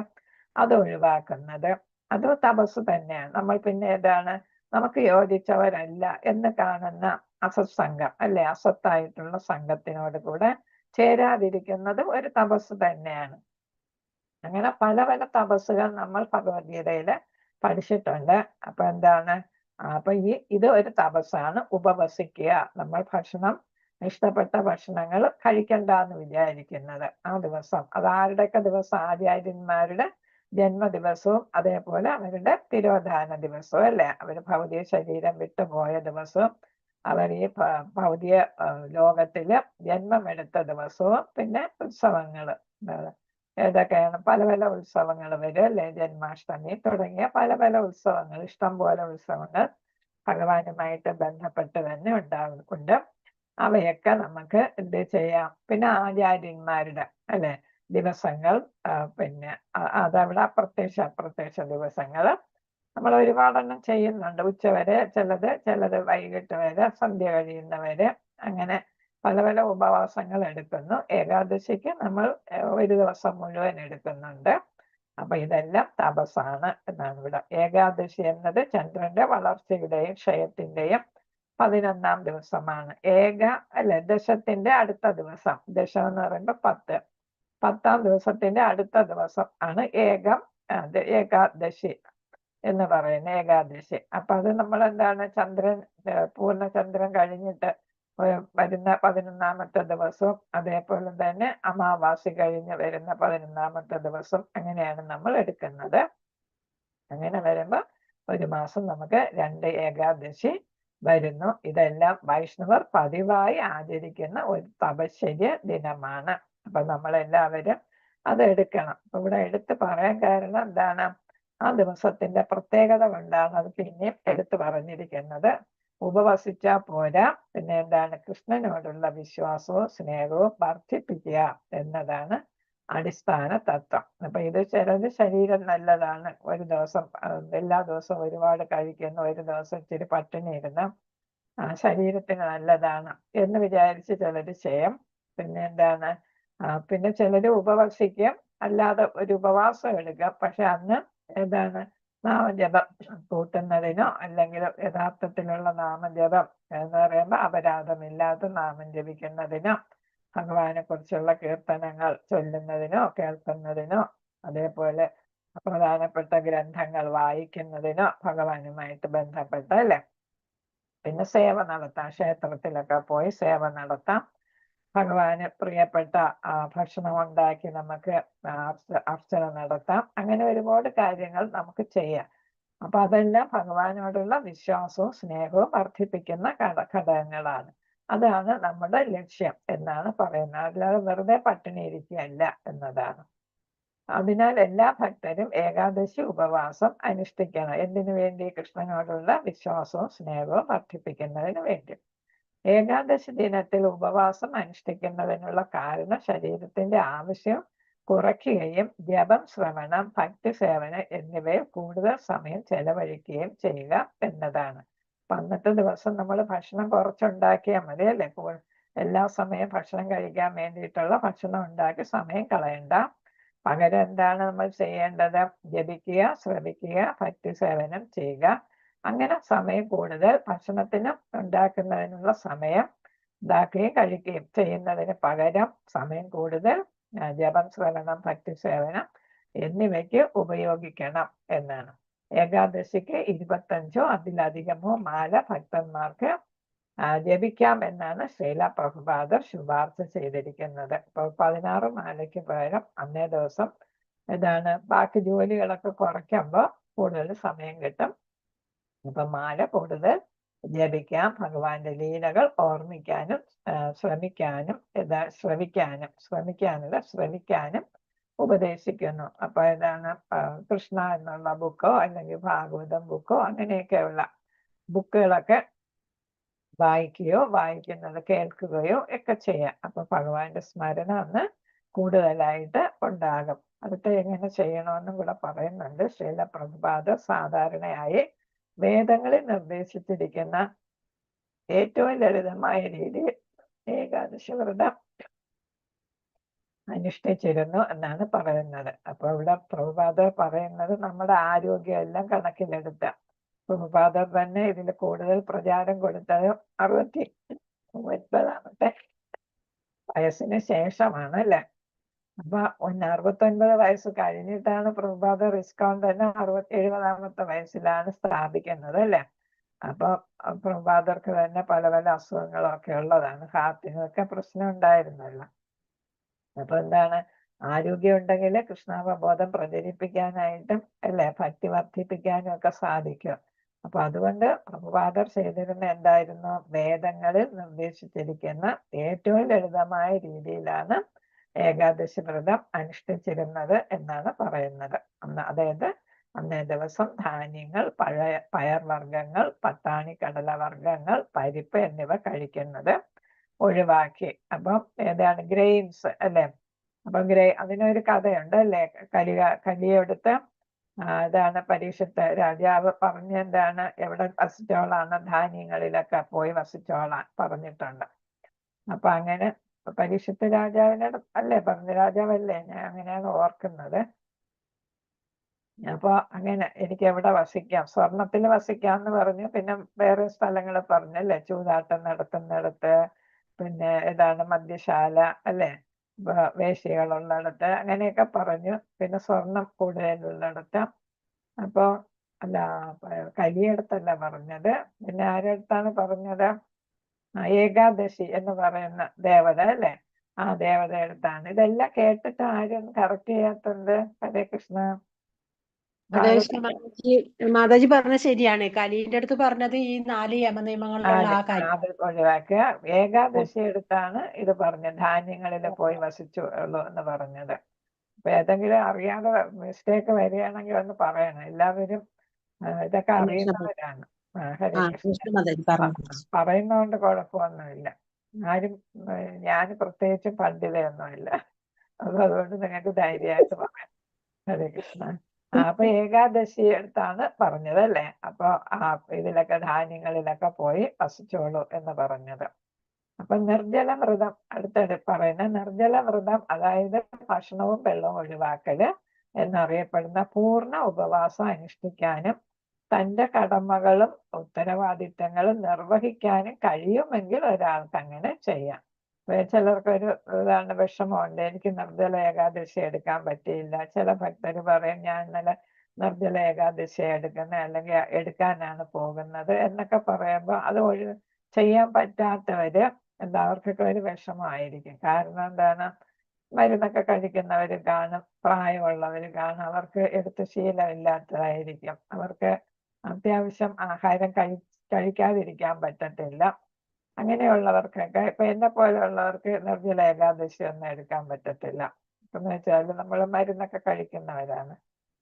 അത് ഒഴിവാക്കുന്നത്, അത് തപസ് തന്നെയാണ്. നമ്മൾ പിന്നെ ഏതാണ് നമുക്ക് യോജിച്ചവരല്ല എന്ന് കാണുന്ന അസത്സംഗം അല്ലെ, അസത്തായിട്ടുള്ള സംഘത്തിനോട് കൂടെ ചേരാതിരിക്കുന്നത് ഒരു തപസ് തന്നെയാണ്. അങ്ങനെ പല പല തപസ്സുകൾ നമ്മൾ ഭഗവത്ഗീതയില് പഠിച്ചിട്ടുണ്ട്. അപ്പൊ എന്താണ് അപ്പൊ ഇത് ഒരു തപസ്സാണ്, ഉപവസിക്കുക. നമ്മൾ ഇഷ്ടപ്പെട്ട ഭക്ഷണങ്ങൾ കഴിക്കണ്ട എന്ന് വിചാരിക്കുന്നത് ആ ദിവസം, അത് ആരുടെയൊക്കെ ദിവസം, ആചാര്യന്മാരുടെ ജന്മദിവസവും അതേപോലെ അവരുടെ തിരോധാന ദിവസവും അല്ലെ, അവര് ഭൗതിക ശരീരം വിട്ടുപോയ ദിവസവും അവർ ഈ ഭൗതിക ലോകത്തില് ജന്മമെടുത്ത ദിവസവും പിന്നെ ഉത്സവങ്ങള് ഏതൊക്കെയാണ്, പല പല ഉത്സവങ്ങൾ വരും അല്ലെ. ജന്മാഷ്ടമി തുടങ്ങിയ പല പല ഉത്സവങ്ങൾ, ഇഷ്ടം പോലെ ഉത്സവങ്ങൾ ഭഗവാനുമായിട്ട് ബന്ധപ്പെട്ട് തന്നെ ഉണ്ടാകുന്നുണ്ട്. അവയൊക്കെ നമുക്ക് എന്ത് ചെയ്യാം. പിന്നെ ആചാര്യന്മാരുടെ അല്ലെ ദിവസങ്ങൾ, പിന്നെ അതവിടെ അപ്രത്യക്ഷ ദിവസങ്ങൾ നമ്മൾ ഒരുപാടെണ്ണം ചെയ്യുന്നുണ്ട്. ഉച്ചവരെ ചിലത് വൈകിട്ട് വരെ, സന്ധ്യ കഴിയുന്നവരെ, അങ്ങനെ പല പല ഉപവാസങ്ങൾ എടുക്കുന്നു. ഏകാദശിക്ക് നമ്മൾ ഒരു ദിവസം മുഴുവൻ എടുക്കുന്നുണ്ട്. അപ്പൊ ഇതെല്ലാം തപസ്സാണ് എന്നാണ് ഇവിടെ. ഏകാദശി എന്നത് ചന്ദ്രന്റെ വളർച്ചയുടെയും ക്ഷയത്തിന്റെയും 11ാം ദിവസമാണ്. അല്ലെ ദശത്തിന്റെ അടുത്ത ദിവസം, ദശം എന്ന് പറയുമ്പോൾ 10ാം ദിവസത്തിന്റെ അടുത്ത ദിവസം ആണ് ഏകാദശി എന്ന് പറയുന്നത്, ഏകാദശി. അപ്പൊ അത് നമ്മൾ എന്താണ് പൂർണ്ണചന്ദ്രൻ കഴിഞ്ഞിട്ട് വരുന്ന 11ാമത്തെ ദിവസവും അതേപോലെ തന്നെ അമാവാസി കഴിഞ്ഞ് വരുന്ന 11ാമത്തെ ദിവസം അങ്ങനെയാണ് നമ്മൾ എടുക്കുന്നത്. അങ്ങനെ വരുമ്പോ ഒരു മാസം നമുക്ക് 2 ഏകാദശി വരുന്നു. ഇതെല്ലാം വൈഷ്ണവർ പതിവായി ആചരിക്കുന്ന ഒരു തപശ്ചര്യ ദിനമാണ്. അപ്പൊ നമ്മളെല്ലാവരും അത് എടുക്കണം. അപ്പൊ ഇവിടെ എടുത്ത് പറയാൻ കാരണം എന്താണ്, ആ ദിവസത്തിന്റെ പ്രത്യേകത കൊണ്ടാണ് അത് പിന്നെയും എടുത്തു പറഞ്ഞിരിക്കുന്നത്. ഉപവസിച്ചാ പോരാ, പിന്നെ എന്താണ് കൃഷ്ണനോടുള്ള വിശ്വാസവും സ്നേഹവും വർദ്ധിപ്പിക്കുക എന്നതാണ് അടിസ്ഥാന തത്വം. അപ്പൊ ഇത് ചിലത് ശരീരം നല്ലതാണ്, ഒരു ദിവസം എല്ലാ ദിവസവും ഒരുപാട് കഴിക്കുന്നു, ഒരു ദിവസം ഇച്ചിരി പട്ടിണി ഇരുന്ന് ശരീരത്തിന് നല്ലതാണ് എന്ന് വിചാരിച്ച് ചിലര് ചെയ്യും. പിന്നെ എന്താണ് പിന്നെ ചിലര് ഉപവസിക്കും, അല്ലാതെ ഒരു ഉപവാസം എടുക്കാം. പക്ഷെ അന്ന് എന്താണ് നാമജപം കൂട്ടുന്നതിനോ അല്ലെങ്കിൽ യഥാർത്ഥത്തിലുള്ള നാമജപം എന്ന് പറയുമ്പോൾ അപരാധമില്ലാത്ത നാമം ജപിക്കുന്നതിനോ ഭഗവാനെ കുറിച്ചുള്ള കീർത്തനങ്ങൾ ചൊല്ലുന്നതിനോ കേൾക്കുന്നതിനോ അതേപോലെ പ്രധാനപ്പെട്ട ഗ്രന്ഥങ്ങൾ വായിക്കുന്നതിനോ ഭഗവാനുമായിട്ട് ബന്ധപ്പെട്ട അല്ലെ. പിന്നെ സേവ നടത്താം, ക്ഷേത്രത്തിലൊക്കെ പോയി സേവ നടത്താം. ഭഗവാന് പ്രിയപ്പെട്ട ഭക്ഷണം ഉണ്ടാക്കി നമുക്ക് അർച്ചന നടത്താം. അങ്ങനെ ഒരുപാട് കാര്യങ്ങൾ നമുക്ക് ചെയ്യാം. അപ്പൊ അതെല്ലാം ഭഗവാനോടുള്ള വിശ്വാസവും സ്നേഹവും വർദ്ധിപ്പിക്കുന്ന ഘടകങ്ങളാണ്. അതാണ് നമ്മുടെ ലക്ഷ്യം എന്നാണ് പറയുന്നത്. അല്ലാതെ വെറുതെ പട്ടിണി ഇരിക്കുകയല്ല എന്നതാണ്. അതിനാൽ എല്ലാ ഭക്തരും ഏകാദശി ഉപവാസം അനുഷ്ഠിക്കണം. എന്തിനു വേണ്ടി? കൃഷ്ണനോടുള്ള വിശ്വാസവും സ്നേഹവും വർദ്ധിപ്പിക്കുന്നതിന് വേണ്ടി. ഏകാദശി ദിനത്തിൽ ഉപവാസം അനുഷ്ഠിക്കുന്നതിനുള്ള കാരണം ശരീരത്തിന്റെ ആവശ്യം കുറയ്ക്കുകയും ജപം, ശ്രവണം, ഭക്തി സേവനം എന്നിവയിൽ കൂടുതൽ സമയം ചെലവഴിക്കുകയും ചെയ്യുക എന്നതാണ്. അന്നത്തെ ദിവസം നമ്മൾ ഭക്ഷണം കുറച്ചുണ്ടാക്കിയാൽ മതി അല്ലേ? എല്ലാ സമയം ഭക്ഷണം കഴിക്കാൻ വേണ്ടിയിട്ടുള്ള ഭക്ഷണം ഉണ്ടാക്കി സമയം കളയണ്ട. പകരം എന്താണ് നമ്മൾ ചെയ്യേണ്ടത്? ജപിക്കുക, ശ്രവിക്കുക, ഭക്തി സേവനം ചെയ്യുക. അങ്ങനെ സമയം കൂടുതൽ ഭക്ഷണത്തിന് ഉണ്ടാക്കുന്നതിനുള്ള സമയം ഉണ്ടാക്കുകയും കഴിക്കുകയും ചെയ്യുന്നതിന് പകരം സമയം കൂടുതൽ ജപം, ശ്രവണം, ഭക്തി സേവനം എന്നിവയ്ക്ക് ഉപയോഗിക്കണം എന്നാണ്. ഏകാദശിക്ക് 25 അതിലധികമോ മാല ഭക്തന്മാർക്ക് ജപിക്കാം എന്നാണ് ശ്രീല പ്രഭുപാദർ ശുപാർശ ചെയ്തിരിക്കുന്നത്. ഇപ്പൊ 16 മാലയ്ക്ക് പകരം അന്നേ ദിവസം ബാക്കി ജോലികളൊക്കെ കുറയ്ക്കുമ്പോൾ കൂടുതൽ സമയം കിട്ടും. ഇപ്പൊ മാല കൂടുതൽ ജപിക്കാം, ഭഗവാന്റെ ലീലകൾ ഓർമ്മിക്കാനും ശ്രമിക്കാനും ഉപദേശിക്കുന്നു. അപ്പൊ കൃഷ്ണ എന്നുള്ള ബുക്കോ അല്ലെങ്കിൽ ഭാഗവതം ബുക്കോ അങ്ങനെയൊക്കെയുള്ള ബുക്കുകളൊക്കെ വായിക്കുകയോ വായിക്കുന്നത് കേൾക്കുകയോ ഒക്കെ ചെയ്യാം. അപ്പൊ ഭഗവാന്റെ സ്മരണ അന്ന് കൂടുതലായിട്ട് ഉണ്ടാകും. അതൊക്കെ എങ്ങനെ ചെയ്യണമെന്നും കൂടെ പറയുന്നുണ്ട്. ശ്രീല പ്രഭുപാദർ സാധാരണയായി വേദങ്ങളിൽ നിർദ്ദേശിച്ചിരിക്കുന്ന ഏറ്റവും ലളിതമായ രീതിയിൽ ഏകാദശി വ്രതം അനുഷ്ഠിച്ചിരുന്നു എന്നാണ് പറയുന്നത്. അപ്പൊ ഇവിടെ പ്രഭുപാദർ പറയുന്നത് നമ്മുടെ ആരോഗ്യം എല്ലാം കണക്കിലെടുത്ത പ്രഭുപാദർ തന്നെ ഇതിൽ കൂടുതൽ പ്രചാരം കൊടുത്തത് 69 വയസ്സിന് ശേഷമാണ് അല്ലെ? അപ്പൊ 69 വയസ്സ് കഴിഞ്ഞിട്ടാണ് പ്രഭുപാദർ ഇസ്കോൺ തന്നെ 70 വയസ്സിലാണ് സ്ഥാപിക്കുന്നത് അല്ലെ? അപ്പൊ പ്രഭുപാദർക്ക് തന്നെ പല പല അസുഖങ്ങളൊക്കെ ഉള്ളതാണ്. ഹാർട്ടിനൊക്കെ പ്രശ്നം ഉണ്ടായിരുന്നല്ലോ. അപ്പൊ ആരോഗ്യം ഉണ്ടെങ്കിൽ കൃഷ്ണാവബോധം പ്രചരിപ്പിക്കാനായിട്ടും അല്ലെ, ഭക്തി വർദ്ധിപ്പിക്കാനും ഒക്കെ സാധിക്കും. അപ്പൊ അതുകൊണ്ട് പ്രഭുപാദർ ചെയ്തിരുന്ന എന്തായിരുന്നു? വേദങ്ങളിൽ നിർദ്ദേശിച്ചിരിക്കുന്ന ഏറ്റവും ലളിതമായ രീതിയിലാണ് ഏകാദശി വ്രതം അനുഷ്ഠിച്ചിരുന്നത് എന്നാണ് പറയുന്നത്. അതായത് അന്നേ ദിവസം ധാന്യങ്ങൾ, പയർവർഗ്ഗങ്ങൾ, പട്ടാണി, കടലവർഗ്ഗങ്ങൾ, പരിപ്പ് എന്നിവ കഴിക്കുന്നത് ഒഴിവാക്കി. അപ്പം ഗ്രെയിൻസ് അല്ലെ? അപ്പൊ അതിനൊരു കഥയുണ്ട് അല്ലെ? കലിയെടുത്ത് പരീക്ഷത്ത് രാജാവ് എവിടെ വസിച്ചോളാണ്? ധാന്യങ്ങളിലൊക്കെ പോയി വസിച്ചോളാൻ പറഞ്ഞിട്ടുണ്ട്. അപ്പൊ അങ്ങനെ പരീക്ഷത്ത് രാജാവിനോട് അല്ലേ പറഞ്ഞു? രാജാവല്ലേ? ഞാൻ അങ്ങനെയാണ് ഓർക്കുന്നത്. അപ്പൊ അങ്ങനെ എനിക്ക് എവിടെ വസിക്കാം? സ്വർണത്തിൽ വസിക്കാം എന്ന് പറഞ്ഞു. പിന്നെ വേറെ സ്ഥലങ്ങൾ പറഞ്ഞു അല്ലെ? ചൂതാട്ടം നടത്തുന്നിടത്ത്, പിന്നെ മദ്യശാല അല്ലെ, വേശ്യകളുള്ളിടത്ത്, അങ്ങനെയൊക്കെ പറഞ്ഞു. പിന്നെ സ്വർണം കൂടുതലുള്ളിടത്ത്. അപ്പൊ കലിയെടുത്തല്ല പറഞ്ഞത്. പിന്നെ ആരെടുത്താണ് പറഞ്ഞത്? ഏകാദശി എന്ന് പറയുന്ന ദേവത അല്ലെ? ആ ദേവത എടുത്താണ്. ഇതെല്ലാം കേട്ടിട്ട് ആരും കറക്റ്റ് ചെയ്യാത്തുണ്ട്. ഹരേ കൃഷ്ണ. മാതാജി പറഞ്ഞത് ശരിയാണ്. കലീന്റെ അടുത്ത് പറഞ്ഞത് ഈ 4 യമനിയമങ്ങളിലുള്ള ആ കാര്യം അത് ഒഴിവാക്കുക. ഏകാദശി എടുത്താണ് ഇത് പറഞ്ഞത്, ധാന്യങ്ങളിൽ പോയി വസിച്ചു ഉള്ളൂ എന്ന് പറഞ്ഞത്. അപ്പൊ ഏതെങ്കിലും അറിയാതെ മിസ്റ്റേക്ക് വരികയാണെങ്കിൽ ഒന്ന് പറയണം. എല്ലാവരും ഇതൊക്കെ അറിയുന്നവരാണ്. ഹരേ കൃഷ്ണ. പറയുന്നതുകൊണ്ട് കുഴപ്പമൊന്നുമില്ല. ആരും ഞാൻ പ്രത്യേകിച്ചും പണ്ഡിതയൊന്നുമില്ല. അതുകൊണ്ട് നിങ്ങൾക്ക് ധൈര്യമായിട്ട് പറയാം. ഹരേ കൃഷ്ണ. അപ്പൊ ഏകാദശി എടുത്താണ് പറഞ്ഞത് അല്ലേ? അപ്പൊ ഇതിലൊക്കെ ധാന്യങ്ങളിലൊക്കെ പോയി വസിച്ചോളൂ എന്ന് പറഞ്ഞത്. അപ്പൊ നിർജ്ജല വ്രതം അടുത്തത് പറയുന്ന നിർജ്ജല വ്രതം, അതായത് ഭക്ഷണവും വെള്ളവും ഒഴിവാക്കല് എന്നറിയപ്പെടുന്ന പൂർണ്ണ ഉപവാസം അനുഷ്ഠിക്കാനും തന്റെ കടമകളും ഉത്തരവാദിത്തങ്ങളും നിർവഹിക്കാനും കഴിയുമെങ്കിൽ ഒരാൾക്ക് അങ്ങനെ ചെയ്യാം. ചിലർക്കൊരു വിഷമമുണ്ട്, എനിക്ക് നിർജ്ജല ഏകാദശി എടുക്കാൻ പറ്റിയില്ല. ചില ഭക്തർ പറയും ഞാൻ ഇന്നലെ നിർജ്ജല ഏകാദശി എടുക്കുന്നത് അല്ലെങ്കിൽ എടുക്കാനാണ് പോകുന്നത് എന്നൊക്കെ പറയുമ്പോൾ അത് ചെയ്യാൻ പറ്റാത്തവര് എന്താ അവർക്കൊക്കെ ഒരു വിഷമമായിരിക്കും. കാരണം എന്താണ്, മരുന്നൊക്കെ കഴിക്കുന്നവർ കാണും, പ്രായമുള്ളവർ കാണും, അവർക്ക് എടുത്ത് ശീലമില്ലാത്തതായിരിക്കും, അവർക്ക് അത്യാവശ്യം ആഹാരം കഴിക്കാതിരിക്കാൻ പറ്റത്തില്ല. അങ്ങനെയുള്ളവർക്കൊക്കെ ഇപ്പൊ എന്നെ പോലെയുള്ളവർക്ക് നിർജ്ജല ഏകാദശി ഒന്നും എടുക്കാൻ പറ്റത്തില്ല. എന്ന് വെച്ചാൽ നമ്മൾ മരുന്നൊക്കെ കഴിക്കുന്നവരാണ്.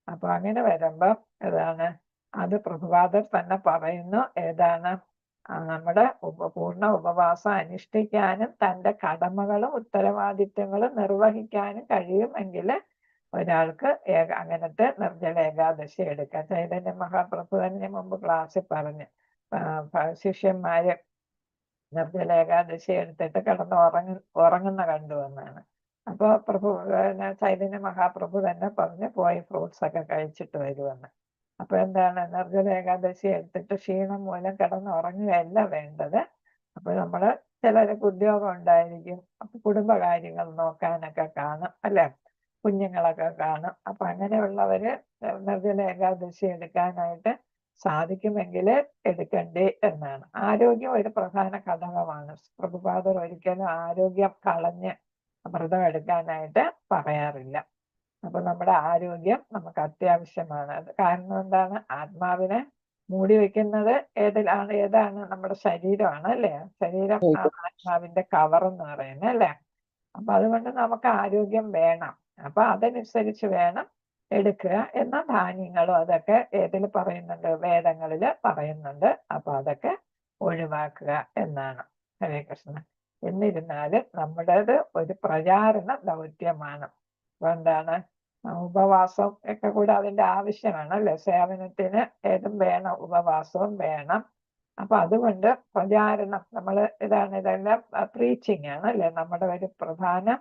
അപ്പൊ അങ്ങനെ വരുമ്പോ ഏതാണ് അത് പ്രഭുപാദർ തന്നെ പറയുന്നു, ഏതാണ് നമ്മുടെ പൂർണ്ണ ഉപവാസം അനുഷ്ഠിക്കാനും തൻ്റെ കടമകളും ഉത്തരവാദിത്വങ്ങളും നിർവഹിക്കാനും കഴിയുമെങ്കിൽ ഒരാൾക്ക് അങ്ങനത്തെ നിർജ്ജല ഏകാദശി എടുക്കാം. ചൈതന്യ മഹാപ്രഭു തന്നെ മുമ്പ് ക്ലാസ്സിൽ പറഞ്ഞ് ശിഷ്യന്മാര് നിർജ്ജല ഏകാദശി എടുത്തിട്ട് കിടന്ന് ഉറങ്ങുന്ന കണ്ടുവെന്നാണ്. അപ്പൊ ചൈതന്യ മഹാപ്രഭു തന്നെ പറഞ്ഞ് പോയി ഫ്രൂട്ട്സ് ഒക്കെ കഴിച്ചിട്ട് വരുമെന്ന്. അപ്പൊ എന്താണ്, നിർജ്ജല ഏകാദശി എടുത്തിട്ട് ക്ഷീണം മൂലം കിടന്ന് ഉറങ്ങുകയല്ല വേണ്ടത്. അപ്പൊ നമ്മള് ചിലർക്ക് ഉദ്യോഗം ഉണ്ടായിരിക്കും, അപ്പൊ കുടുംബകാര്യങ്ങൾ നോക്കാനൊക്കെ കാണും അല്ലെ, കുഞ്ഞുങ്ങളൊക്കെ കാണും. അപ്പൊ അങ്ങനെയുള്ളവര് നിർജ്ജല ഏകാദശി എടുക്കാനായിട്ട് സാധിക്കുമെങ്കിൽ എടുക്കണ്ടേ എന്നാണ്. ആരോഗ്യം ഒരു പ്രധാന ഘടകമാണ്. പ്രഭുപാദർ ഒരിക്കലും ആരോഗ്യം കളഞ്ഞ് വ്രതം എടുക്കാനായിട്ട് പറയാറില്ല. അപ്പൊ നമ്മുടെ ആരോഗ്യം നമുക്ക് അത്യാവശ്യമാണ്. കാരണം എന്താണ്, ആത്മാവിനെ മൂടി വെക്കുന്നത് ഏതാണ് നമ്മുടെ ശരീരമാണ് അല്ലേ. ശരീരം ആത്മാവിന്റെ കവർ എന്ന് പറയുന്നത് അല്ലേ. അപ്പൊ അതുകൊണ്ട് നമുക്ക് ആരോഗ്യം വേണം. അപ്പൊ അതനുസരിച്ച് വേണം എടുക്കുക. എന്ന ധാന്യങ്ങളും അതൊക്കെ ഏതിൽ പറയുന്നുണ്ട്, വേദങ്ങളിൽ പറയുന്നുണ്ട്. അപ്പൊ അതൊക്കെ ഒഴിവാക്കുക എന്നാണ്. ഹരേ കൃഷ്ണ. എന്നിരുന്നാലും നമ്മുടേത് ഒരു പ്രചാരണ ദൗത്യമാണ്. അപ്പൊ എന്താണ്, ഉപവാസം ഒക്കെ കൂടെ അതിന്റെ ആവശ്യമാണ് അല്ലെ. സേവനത്തിന് ഏതും വേണം, ഉപവാസവും വേണം. അപ്പൊ അതുകൊണ്ട് പ്രചാരണം ഇതെല്ലാം പ്രീച്ചിങ് ആണ് അല്ലെ. നമ്മുടെ ഒരു പ്രധാന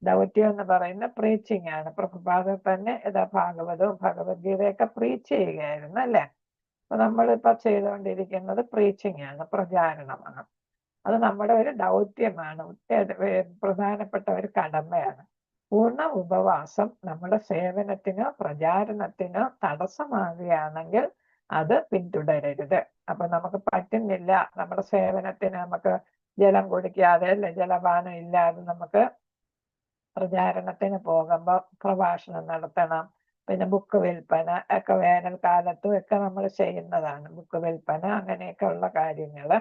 ദൗത്യം എന്ന് പറയുന്ന പ്രീച്ചിങ് ആണ്. പ്രഭുപാദർ തന്നെ ഭാഗവതവും ഭഗവത്ഗീതയൊക്കെ പ്രീച്ച് ചെയ്യുകയായിരുന്നു അല്ലെ. അപ്പൊ നമ്മളിപ്പോ ചെയ്തുകൊണ്ടിരിക്കുന്നത് പ്രീച്ചിങ് ആണ്, പ്രചാരണമാണ്. അത് നമ്മുടെ ഒരു ദൗത്യമാണ്, പ്രധാനപ്പെട്ട ഒരു കടമയാണ്. പൂർണ്ണ ഉപവാസം നമ്മുടെ സേവനത്തിനോ പ്രചാരണത്തിനോ തടസ്സമാകുകയാണെങ്കിൽ അത് പിന്തുടരരുത്. അപ്പൊ നമുക്ക് പറ്റുന്നില്ല, നമ്മുടെ സേവനത്തിന് നമുക്ക് ജലം കുടിക്കാതെ അല്ലെ, ജലപാനം ഇല്ലാതെ നമുക്ക് പ്രചാരണത്തിന് പോകുമ്പോൾ പ്രഭാഷണം നടത്തണം. പിന്നെ ബുക്ക് വിൽപ്പന ഒക്കെ വേനൽക്കാലത്തും ഒക്കെ നമ്മൾ ചെയ്യുന്നതാണ്, ബുക്ക് വിൽപ്പന അങ്ങനെയൊക്കെ ഉള്ള കാര്യങ്ങള്.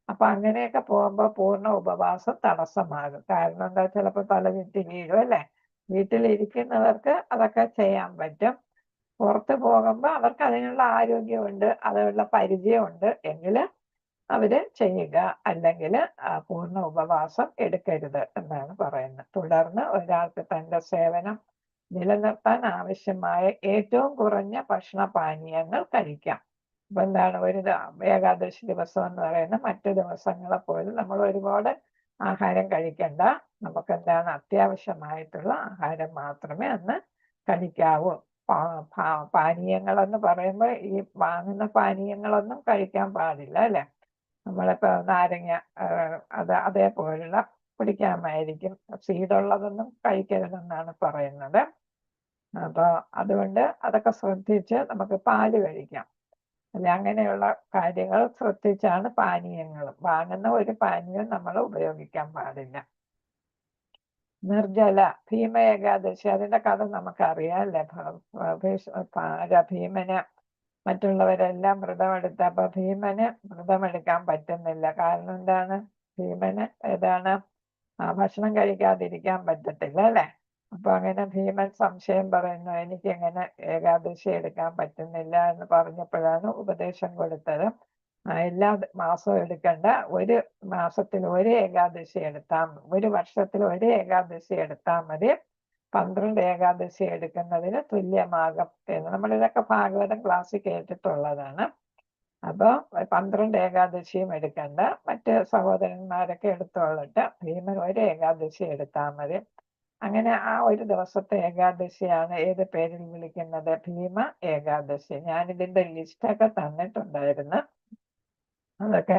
അപ്പൊ അങ്ങനെയൊക്കെ പോകുമ്പോൾ പൂർണ്ണ ഉപവാസം തടസ്സമാകും. കാരണം എന്താ, ചിലപ്പോൾ തലചുറ്റി വീഴും അല്ലെ. വീട്ടിലിരിക്കുന്നവർക്ക് അതൊക്കെ ചെയ്യാൻ പറ്റും. പുറത്ത് പോകുമ്പോൾ അവർക്ക് അതിനുള്ള ആരോഗ്യമുണ്ട്, അതിനുള്ള പരിചയമുണ്ട് എങ്കിൽ അവര് ചെയ്യുക. അല്ലെങ്കിൽ പൂർണ്ണ ഉപവാസം എടുക്കരുത് എന്നാണ് പറയുന്നത്. തുടർന്ന് ഒരാൾക്ക് തന്റെ സേവനം നിലനിർത്താൻ ആവശ്യമായ ഏറ്റവും കുറഞ്ഞ ഭക്ഷണപാനീയങ്ങൾ കഴിക്കാം. അപ്പൊ എന്താണ്, ഒരു ഏകാദശി ദിവസം എന്ന് പറയുന്ന മറ്റു ദിവസങ്ങളെ പോലെ നമ്മൾ ഒരുപാട് ആഹാരം കഴിക്കണ്ട. നമുക്ക് എന്താണ്, അത്യാവശ്യമായിട്ടുള്ള ആഹാരം മാത്രമേ അന്ന് കഴിക്കാവൂ. പാനീയങ്ങളെന്ന് പറയുമ്പോൾ ഈ വാങ്ങുന്ന പാനീയങ്ങളൊന്നും കഴിക്കാൻ പാടില്ല അല്ലെ. നമ്മളിപ്പോ നാരങ്ങ അതേപോലുള്ള കുടിക്കാമായിരിക്കും. സീഡുള്ളതൊന്നും കഴിക്കരുതെന്നാണ് പറയുന്നത്. അപ്പൊ അതുകൊണ്ട് അതൊക്കെ ശ്രദ്ധിച്ച് നമുക്ക് പാല് കഴിക്കാം അല്ലെ. അങ്ങനെയുള്ള കാര്യങ്ങൾ ശ്രദ്ധിച്ചാണ് പാനീയങ്ങളും. വാങ്ങുന്ന ഒരു പാനീയവും നമ്മൾ ഉപയോഗിക്കാൻ പാടില്ല. നിർജ്ജല ഭീമ ഏകാദശി, അതിന്റെ കഥ നമുക്കറിയാം അല്ലെ. ഭീമന് മറ്റുള്ളവരെല്ലാം വ്രതമെടുത്തപ്പോ ഭീമന് വ്രതമെടുക്കാൻ പറ്റുന്നില്ല. കാരണം എന്താണ്, ഭീമന് ഭക്ഷണം കഴിക്കാതിരിക്കാൻ പറ്റത്തില്ല അല്ലെ. അപ്പൊ അങ്ങനെ ഭീമൻ സംശയം പറയുന്നു, എനിക്ക് എങ്ങനെ ഏകാദശി എടുക്കാൻ പറ്റുന്നില്ല എന്ന് പറഞ്ഞപ്പോഴാണ് ഉപദേശം കൊടുത്തത്. എല്ലാ മാസവും എടുക്കേണ്ട, ഒരു മാസത്തിൽ ഒരു ഏകാദശി എടുത്താൽ, ഒരു വർഷത്തിൽ ഒരു ഏകാദശി എടുത്താൽ മതി, 12 ഏകാദശി എടുക്കുന്നതിന് തുല്യമാകും എന്ന് നമ്മളിതൊക്കെ ഭാഗവതം ക്ലാസ്സിൽ കേട്ടിട്ടുള്ളതാണ്. അപ്പൊ 12 ഏകാദശിയും എടുക്കണ്ട, മറ്റ് സഹോദരന്മാരൊക്കെ എടുത്തോളട്ടെ, ഭീമൻ ഒരു ഏകാദശി എടുത്താൽ മതി. അങ്ങനെ ആ ഒരു ദിവസത്തെ ഏകാദശിയാണ് ഏത് പേരിൽ വിളിക്കുന്നത്, ഭീമ ഏകാദശി. ഞാനിതിന്റെ ലിസ്റ്റൊക്കെ തന്നിട്ടുണ്ടായിരുന്നു, അതൊക്കെ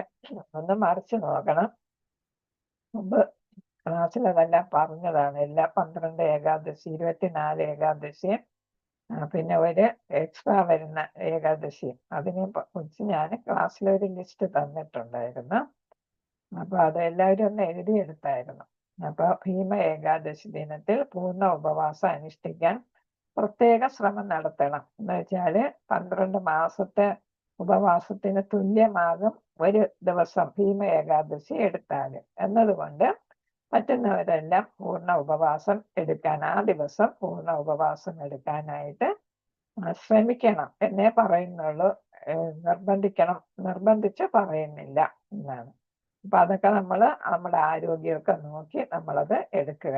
ഒന്ന് മറിച്ച് നോക്കണം. മുമ്പ് ക്ലാസ്സിൽ അതെല്ലാം പറഞ്ഞതാണ്. എല്ലാ 12 ഏകാദശി, 24 ഏകാദശിയും പിന്നെ ഒരു എക്സ്ട്രാ വരുന്ന ഏകാദശി, അതിനെ കുറിച്ച് ഞാൻ ക്ലാസ്സിലൊരു ലിസ്റ്റ് തന്നിട്ടുണ്ടായിരുന്നു. അപ്പൊ അതെല്ലാവരും ഒന്ന് എഴുതിയെടുത്തായിരുന്നു. അപ്പൊ ഭീമ ഏകാദശി ദിനത്തിൽ പൂർണ്ണ ഉപവാസം അനുഷ്ഠിക്കാൻ പ്രത്യേക ശ്രമം നടത്തണം. എന്ന് വെച്ചാല് 12 മാസത്തെ ഉപവാസത്തിന് തുല്യമാകും ഒരു ദിവസം ഭീമ ഏകാദശി എടുത്താല് എന്നതുകൊണ്ട് പറ്റുന്നവരെല്ലാം പൂർണ്ണ ഉപവാസം എടുക്കാൻ, ആ ദിവസം പൂർണ്ണ ഉപവാസം എടുക്കാനായിട്ട് ശ്രമിക്കണം എന്നേ പറയുന്നുള്ളൂ. നിർബന്ധിച്ച് പറയുന്നില്ല എന്നാണ്. അപ്പൊ അതൊക്കെ നമ്മുടെ ആരോഗ്യമൊക്കെ നോക്കി നമ്മളത് എടുക്കുക.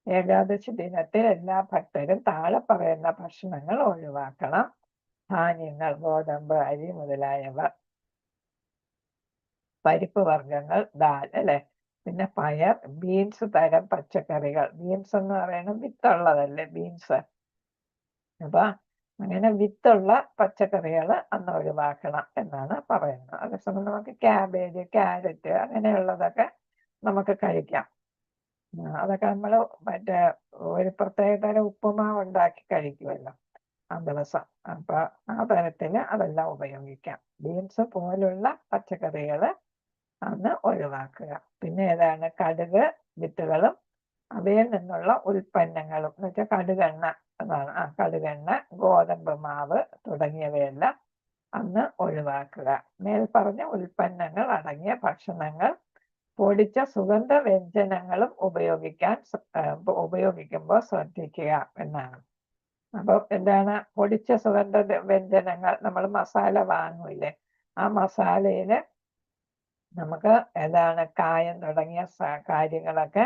ഏകാദശി ദിനത്തിൽ എല്ലാ ഭക്തരും താഴെ പറയുന്ന ഭക്ഷണങ്ങൾ ഒഴിവാക്കണം. ധാന്യങ്ങൾ, ഗോതമ്പ്, അരി മുതലായവ, പരിപ്പ് വർഗ്ഗങ്ങൾ, ദാൽ അല്ലെ, പിന്നെ പയർ, ബീൻസ് തരം പച്ചക്കറികൾ. ബീൻസ് എന്ന് പറയുന്നത് വിത്തുള്ളതല്ലേ ബീൻസ്. അപ്പൊ അങ്ങനെ വിത്തുള്ള പച്ചക്കറികൾ അന്ന് ഒഴിവാക്കണം എന്നാണ് പറയുന്നത്. അതേസമയം നമുക്ക് ക്യാബേജ്, ക്യാരറ്റ് അങ്ങനെയുള്ളതൊക്കെ നമുക്ക് കഴിക്കാം. അതൊക്കെ നമ്മൾ മറ്റേ ഒരു പ്രത്യേക തരം ഉപ്പുമാവ് ഉണ്ടാക്കി കഴിക്കുമല്ലോ ആ ദിവസം. അപ്പൊ ആ തരത്തിന് അതെല്ലാം ഉപയോഗിക്കാം. ബീൻസ് പോലുള്ള പച്ചക്കറികൾ അന്ന് ഒഴിവാക്കുക. പിന്നെ ഏതാണ്? കടുക് വിത്തുകളും അവയിൽ നിന്നുള്ള ഉൽപ്പന്നങ്ങളും എന്ന് വെച്ചാൽ കടുകെണ്ണ എന്നാണ്. കടുകെണ്ണ, ഗോതമ്പ് മാവ് തുടങ്ങിയവയെല്ലാം അന്ന് ഒഴിവാക്കുക. മേൽപ്പറഞ്ഞ ഉൽപ്പന്നങ്ങൾ അടങ്ങിയ ഭക്ഷണങ്ങൾ പൊടിച്ച സുഗന്ധ വ്യഞ്ജനങ്ങളും ഉപയോഗിക്കുമ്പോൾ ശ്രദ്ധിക്കുക എന്നാണ്. അപ്പൊ എന്താണ് പൊടിച്ച സുഗന്ധ വ്യഞ്ജനങ്ങൾ? നമ്മൾ മസാല വാങ്ങൂലേ, ആ മസാലയില് നമുക്ക് ഏതാണ് കായം തുടങ്ങിയ കാര്യങ്ങളൊക്കെ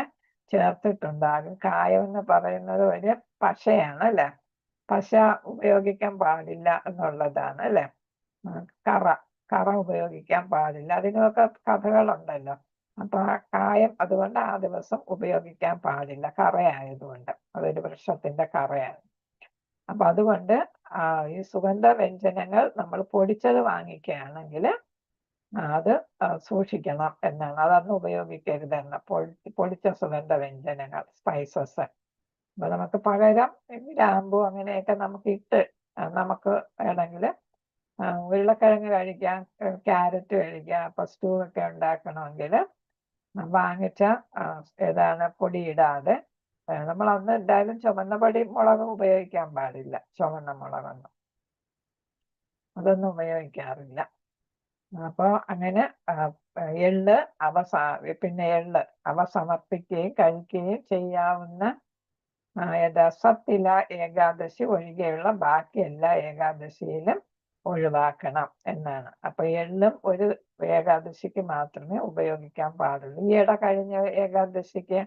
ചേർത്തിട്ടുണ്ടാകും. കായം എന്ന് പറയുന്നത് ഒരു പശയാണ് അല്ലെ, പശ ഉപയോഗിക്കാൻ പാടില്ല എന്നുള്ളതാണ് അല്ലെ. കറ ഉപയോഗിക്കാൻ പാടില്ല, അതിനൊക്കെ കഥകളുണ്ടല്ലോ. അപ്പൊ ആ കായം അതുകൊണ്ട് ആ ദിവസം ഉപയോഗിക്കാൻ പാടില്ല, കറയായതുകൊണ്ട്. അതൊരു വൃക്ഷത്തിന്റെ കറയാണ്. അപ്പൊ അതുകൊണ്ട് ഈ സുഗന്ധ വ്യഞ്ജനങ്ങൾ നമ്മൾ പൊടിച്ചത് വാങ്ങിക്കുകയാണെങ്കിൽ അത് സൂക്ഷിക്കണം എന്നാണ്. അതന്ന് ഉപയോഗിക്കരുതെന്ന്. പൊടിച്ച സുഗന്ധ വ്യഞ്ജനങ്ങൾ, സ്പൈസസ്. അപ്പൊ നമുക്ക് പകരം ഗ്രാമ്പു അങ്ങനെയൊക്കെ നമുക്ക് ഇട്ട് നമുക്ക് വേണമെങ്കിൽ ഉരുളക്കിഴങ്ങ് കഴിക്കാം, ക്യാരറ്റ് കഴിക്കാം. അപ്പൊ സ്റ്റൂ ഒക്കെ ഉണ്ടാക്കണമെങ്കിൽ വാങ്ങിച്ച ഏതാണ് പൊടിയിടാതെ, നമ്മൾ അന്ന് എന്തായാലും ചുവന്ന പൊടി മുളക് ഉപയോഗിക്കാൻ പാടില്ല. ചുവന്ന മുളകൊന്നും അതൊന്നും ഉപയോഗിക്കാറില്ല. അപ്പൊ അങ്ങനെ എള്ള് അവ സമർപ്പിക്കുകയും കഴിക്കുകയും ചെയ്യാവുന്ന രസത്തില ഏകാദശി ഒഴികെയുള്ള ബാക്കി എല്ലാ ഏകാദശിയിലും ഒഴിവാക്കണം എന്നാണ്. അപ്പൊ എള്ളും ഒരു ഏകാദശിക്ക് മാത്രമേ ഉപയോഗിക്കാൻ പാടുള്ളൂ. ഈയിടെ കഴിഞ്ഞ ഏകാദശിക്ക്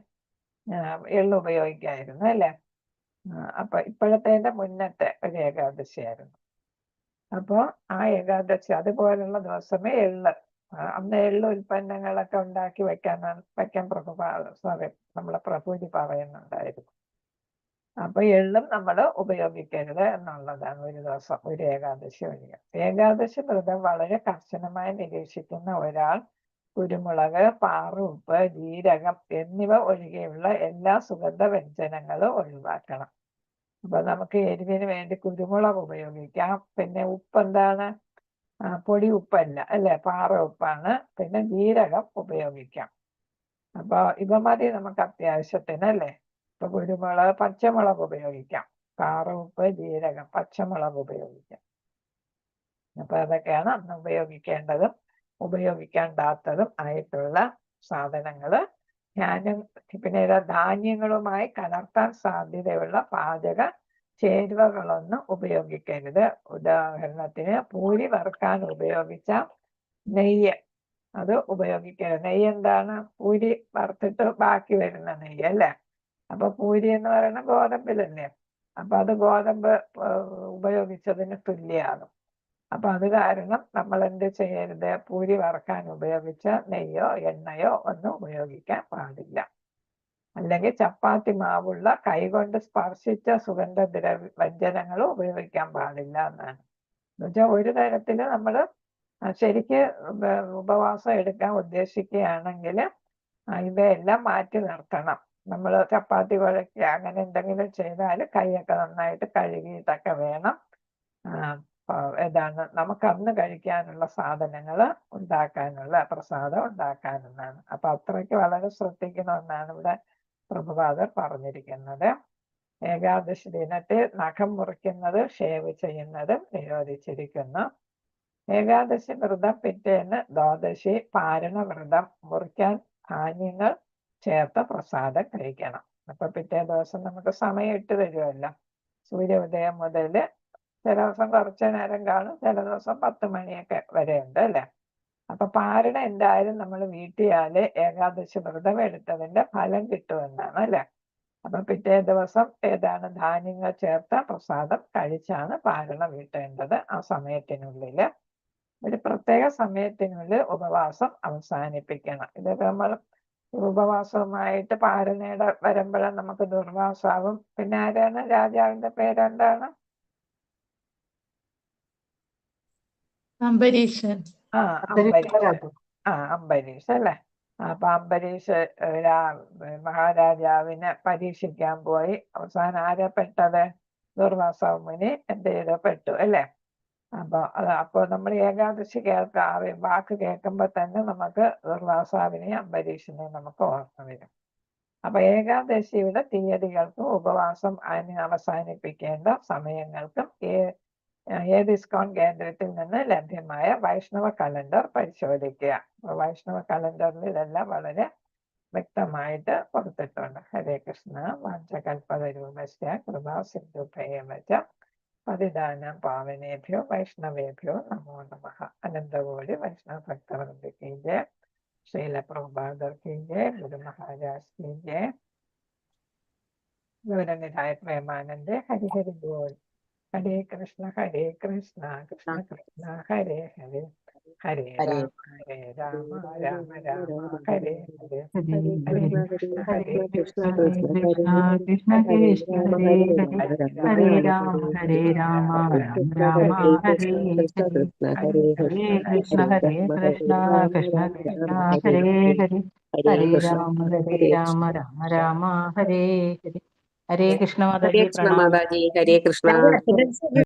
എള്ള് ഉപയോഗിക്കായിരുന്നു അല്ലെ. അപ്പൊ ഇപ്പോഴത്തെ മുന്നത്തെ ഒരു ഏകാദശിയായിരുന്നു. അപ്പോ ആ ഏകാദശി അതുപോലുള്ള ദിവസമേ എള്ള്, അന്ന് എള്ള് ഉൽപ്പന്നങ്ങളൊക്കെ ഉണ്ടാക്കി വെക്കാൻ നമ്മളെ പ്രഭുജി പറയുന്നുണ്ടായിരുന്നു. അപ്പൊ എള്ളും നമ്മൾ ഉപയോഗിക്കരുത് എന്നുള്ളതാണ് ഒരു ദിവസം, ഒരു ഏകാദശി ഒഴികെ. ഏകാദശി വ്രതം വളരെ കർശനമായി നിരീക്ഷിക്കുന്ന ഒരാൾ കുരുമുളക്, പാറുപ്പ്, ജീരകം എന്നിവ ഒഴികെയുള്ള എല്ലാ സുഗന്ധ വ്യഞ്ജനങ്ങളും ഒഴിവാക്കണം. അപ്പൊ നമുക്ക് എരിവിന് വേണ്ടി കുരുമുളക് ഉപയോഗിക്കാം. പിന്നെ ഉപ്പ് എന്താണ്? പൊടി ഉപ്പല്ല അല്ലെ, പാറ ഉപ്പാണ്. പിന്നെ ജീരകം ഉപയോഗിക്കാം. അപ്പൊ ഇവ മതി നമുക്ക് അത്യാവശ്യത്തിന് അല്ലേ. ഇപ്പൊ കുരുമുളക്, പച്ചമുളക് ഉപയോഗിക്കാം. പാറ ഉപ്പ്, ജീരകം, പച്ചമുളക് ഉപയോഗിക്കാം. അപ്പൊ അതൊക്കെയാണ് അന്ന് ഉപയോഗിക്കേണ്ടതും ഉപയോഗിക്കേണ്ടാത്തതും ആയിട്ടുള്ള സാധനങ്ങള്. പിന്നെ ധാന്യങ്ങളുമായി കലർത്താൻ സാധ്യതയുള്ള പാചക ചേരുവകളൊന്നും ഉപയോഗിക്കരുത്. ഉദാഹരണത്തിന് പൂരി വറുക്കാൻ ഉപയോഗിച്ച നെയ്യ്, അത് ഉപയോഗിക്കരുത്. നെയ്യ് എന്താണ്? പൂരി വറുത്തിട്ട് ബാക്കി വരുന്ന നെയ്യ് അല്ലേ. അപ്പൊ പൂരി എന്ന് പറയുന്ന ഗോതമ്പിലല്ലേ. അപ്പൊ അത് ഗോതമ്പ് ഉപയോഗിച്ചതിന് തുല്യമാകും. അപ്പൊ അത് കാരണം നമ്മൾ എന്ത് ചെയ്യരുത്? പൂരി വറുക്കാൻ ഉപയോഗിച്ച നെയ്യോ എണ്ണയോ ഒന്നും ഉപയോഗിക്കാൻ പാടില്ല. അല്ലെങ്കിൽ ചപ്പാത്തി മാവുള്ള കൈകൊണ്ട് സ്പർശിച്ച സുഗന്ധ വ്യഞ്ജനങ്ങളും ഉപയോഗിക്കാൻ പാടില്ല എന്നാണ്. എന്നുവെച്ചാൽ ഒരു തരത്തില് നമ്മൾ ശരിക്ക് ഉപവാസം എടുക്കാൻ ഉദ്ദേശിക്കുകയാണെങ്കിൽ ഇവയെല്ലാം മാറ്റി നിർത്തണം. നമ്മൾ ചപ്പാത്തി കുഴയ്ക്കുക അങ്ങനെ എന്തെങ്കിലും ചെയ്താൽ കൈയൊക്കെ നന്നായിട്ട് കഴുകിയിട്ടൊക്കെ വേണം ഏതാണ് നമുക്ക് അന്ന് കഴിക്കാനുള്ള സാധനങ്ങൾ ഉണ്ടാക്കാനുള്ള പ്രസാദം ഉണ്ടാക്കാനെന്നാണ്. അപ്പൊ അത്രയ്ക്ക് വളരെ ശ്രദ്ധിക്കണമെന്നാണ് ഇവിടെ പ്രഭുപാദർ പറഞ്ഞിരിക്കുന്നത്. ഏകാദശി ദിനത്തിൽ നഖം മുറിക്കുന്നത് ഷേവ് ചെയ്യുന്നത് നിരോധിച്ചിരിക്കുന്നു. ഏകാദശി വ്രതം പിറ്റേന്ന് ദ്വാദശി പാരണ വ്രതം മുറിക്കാൻ ധാന്യങ്ങൾ ചേർത്ത പ്രസാദം കഴിക്കണം. അപ്പൊ പിറ്റേ ദിവസം നമുക്ക് സമയം ഇട്ട് തരുമല്ലോ. സൂര്യോദയം മുതൽ ചില ദിവസം കുറച്ചു നേരം കാണും, ചില ദിവസം 10 മണിയൊക്കെ വരെ ഉണ്ട് അല്ലെ. അപ്പൊ പാരണ എന്തായാലും നമ്മൾ വീട്ടിയാല് ഏകാദശി വ്രതം എടുത്തതിന്റെ ഫലം കിട്ടുമെന്നാണ് അല്ലെ. അപ്പൊ പിറ്റേ ദിവസം ഏതാണ് ധാന്യങ്ങൾ ചേർത്ത പ്രസാദം കഴിച്ചാണ് പാരണ വീട്ടേണ്ടത്. ആ സമയത്തിനുള്ളിൽ ഒരു പ്രത്യേക സമയത്തിനുള്ളിൽ ഉപവാസം അവസാനിപ്പിക്കണം. ഇതൊക്കെ നമ്മൾ ഉപവാസവുമായിട്ട് പാരണയുടെ വരുമ്പോഴും നമുക്ക് ദുർവാസാവും. പിന്നെ ആരാണ് രാജാവിന്റെ പേരെന്താണ്? അംബരീഷൻ. അംബരീഷ്. അംബരീഷ് അല്ലെ. അപ്പൊ അംബരീഷ് മഹാരാജാവിനെ പരീക്ഷിക്കാൻ പോയി. അവസാനം ആരെ പെട്ടത്? ദുർവാസാവ് മുനി എന്ത് ചെയ്ത് പെട്ടു അല്ലെ. അപ്പൊ നമ്മൾ ഏകാദശി വാക്ക് കേൾക്കുമ്പോ തന്നെ നമുക്ക് ദുർവാസാവിനെയും അംബരീഷിനെയും നമുക്ക് ഓർമ്മ വരും. അപ്പൊ ഏകാദശിയുടെ തീയതികൾക്കും ഉപവാസം അവസാനിപ്പിക്കേണ്ട സമയങ്ങൾക്കും ഏത് ഇസ്കോൺ കേന്ദ്രത്തിൽ നിന്ന് ലഭ്യമായ വൈഷ്ണവ കലണ്ടർ പരിശോധിക്കുക. വൈഷ്ണവ കലണ്ടറിൽ ഇതെല്ലാം വളരെ വ്യക്തമായിട്ട് കൊടുത്തിട്ടുണ്ട്. ഹരേ കൃഷ്ണ. വാഞ്ചകൽപതരൂപസ്യ കൃപാ സിന്ധുഭ്യവച പതിദാനം പാവനേഭ്യോ വൈഷ്ണവേഭ്യോ നമോ നമഃ. അനന്തകോടി വൈഷ്ണവ ഭക്തവൃന്ദ की जय. श्रील प्रभुपादर की जय. गुरु महाराज की जय. गौरनिधाय प्रेमानंदे. हरि हरि बोल. हरे कृष्ण कृष्ण कृष्ण हरे हरे, हरे राम राम राम हरे हरे, हरे कृष्ण कृष्ण कृष्ण कृष्ण हरे हरे, हरे राम राम राम हरे हरे, हरे कृष्ण कृष्ण कृष्ण हरे हरे, हरे राम राम राम हरे हरे. हरे कृष्ण माता हरे जी कृष्ण प्रणाम. माता जी, हरे कृष्ण.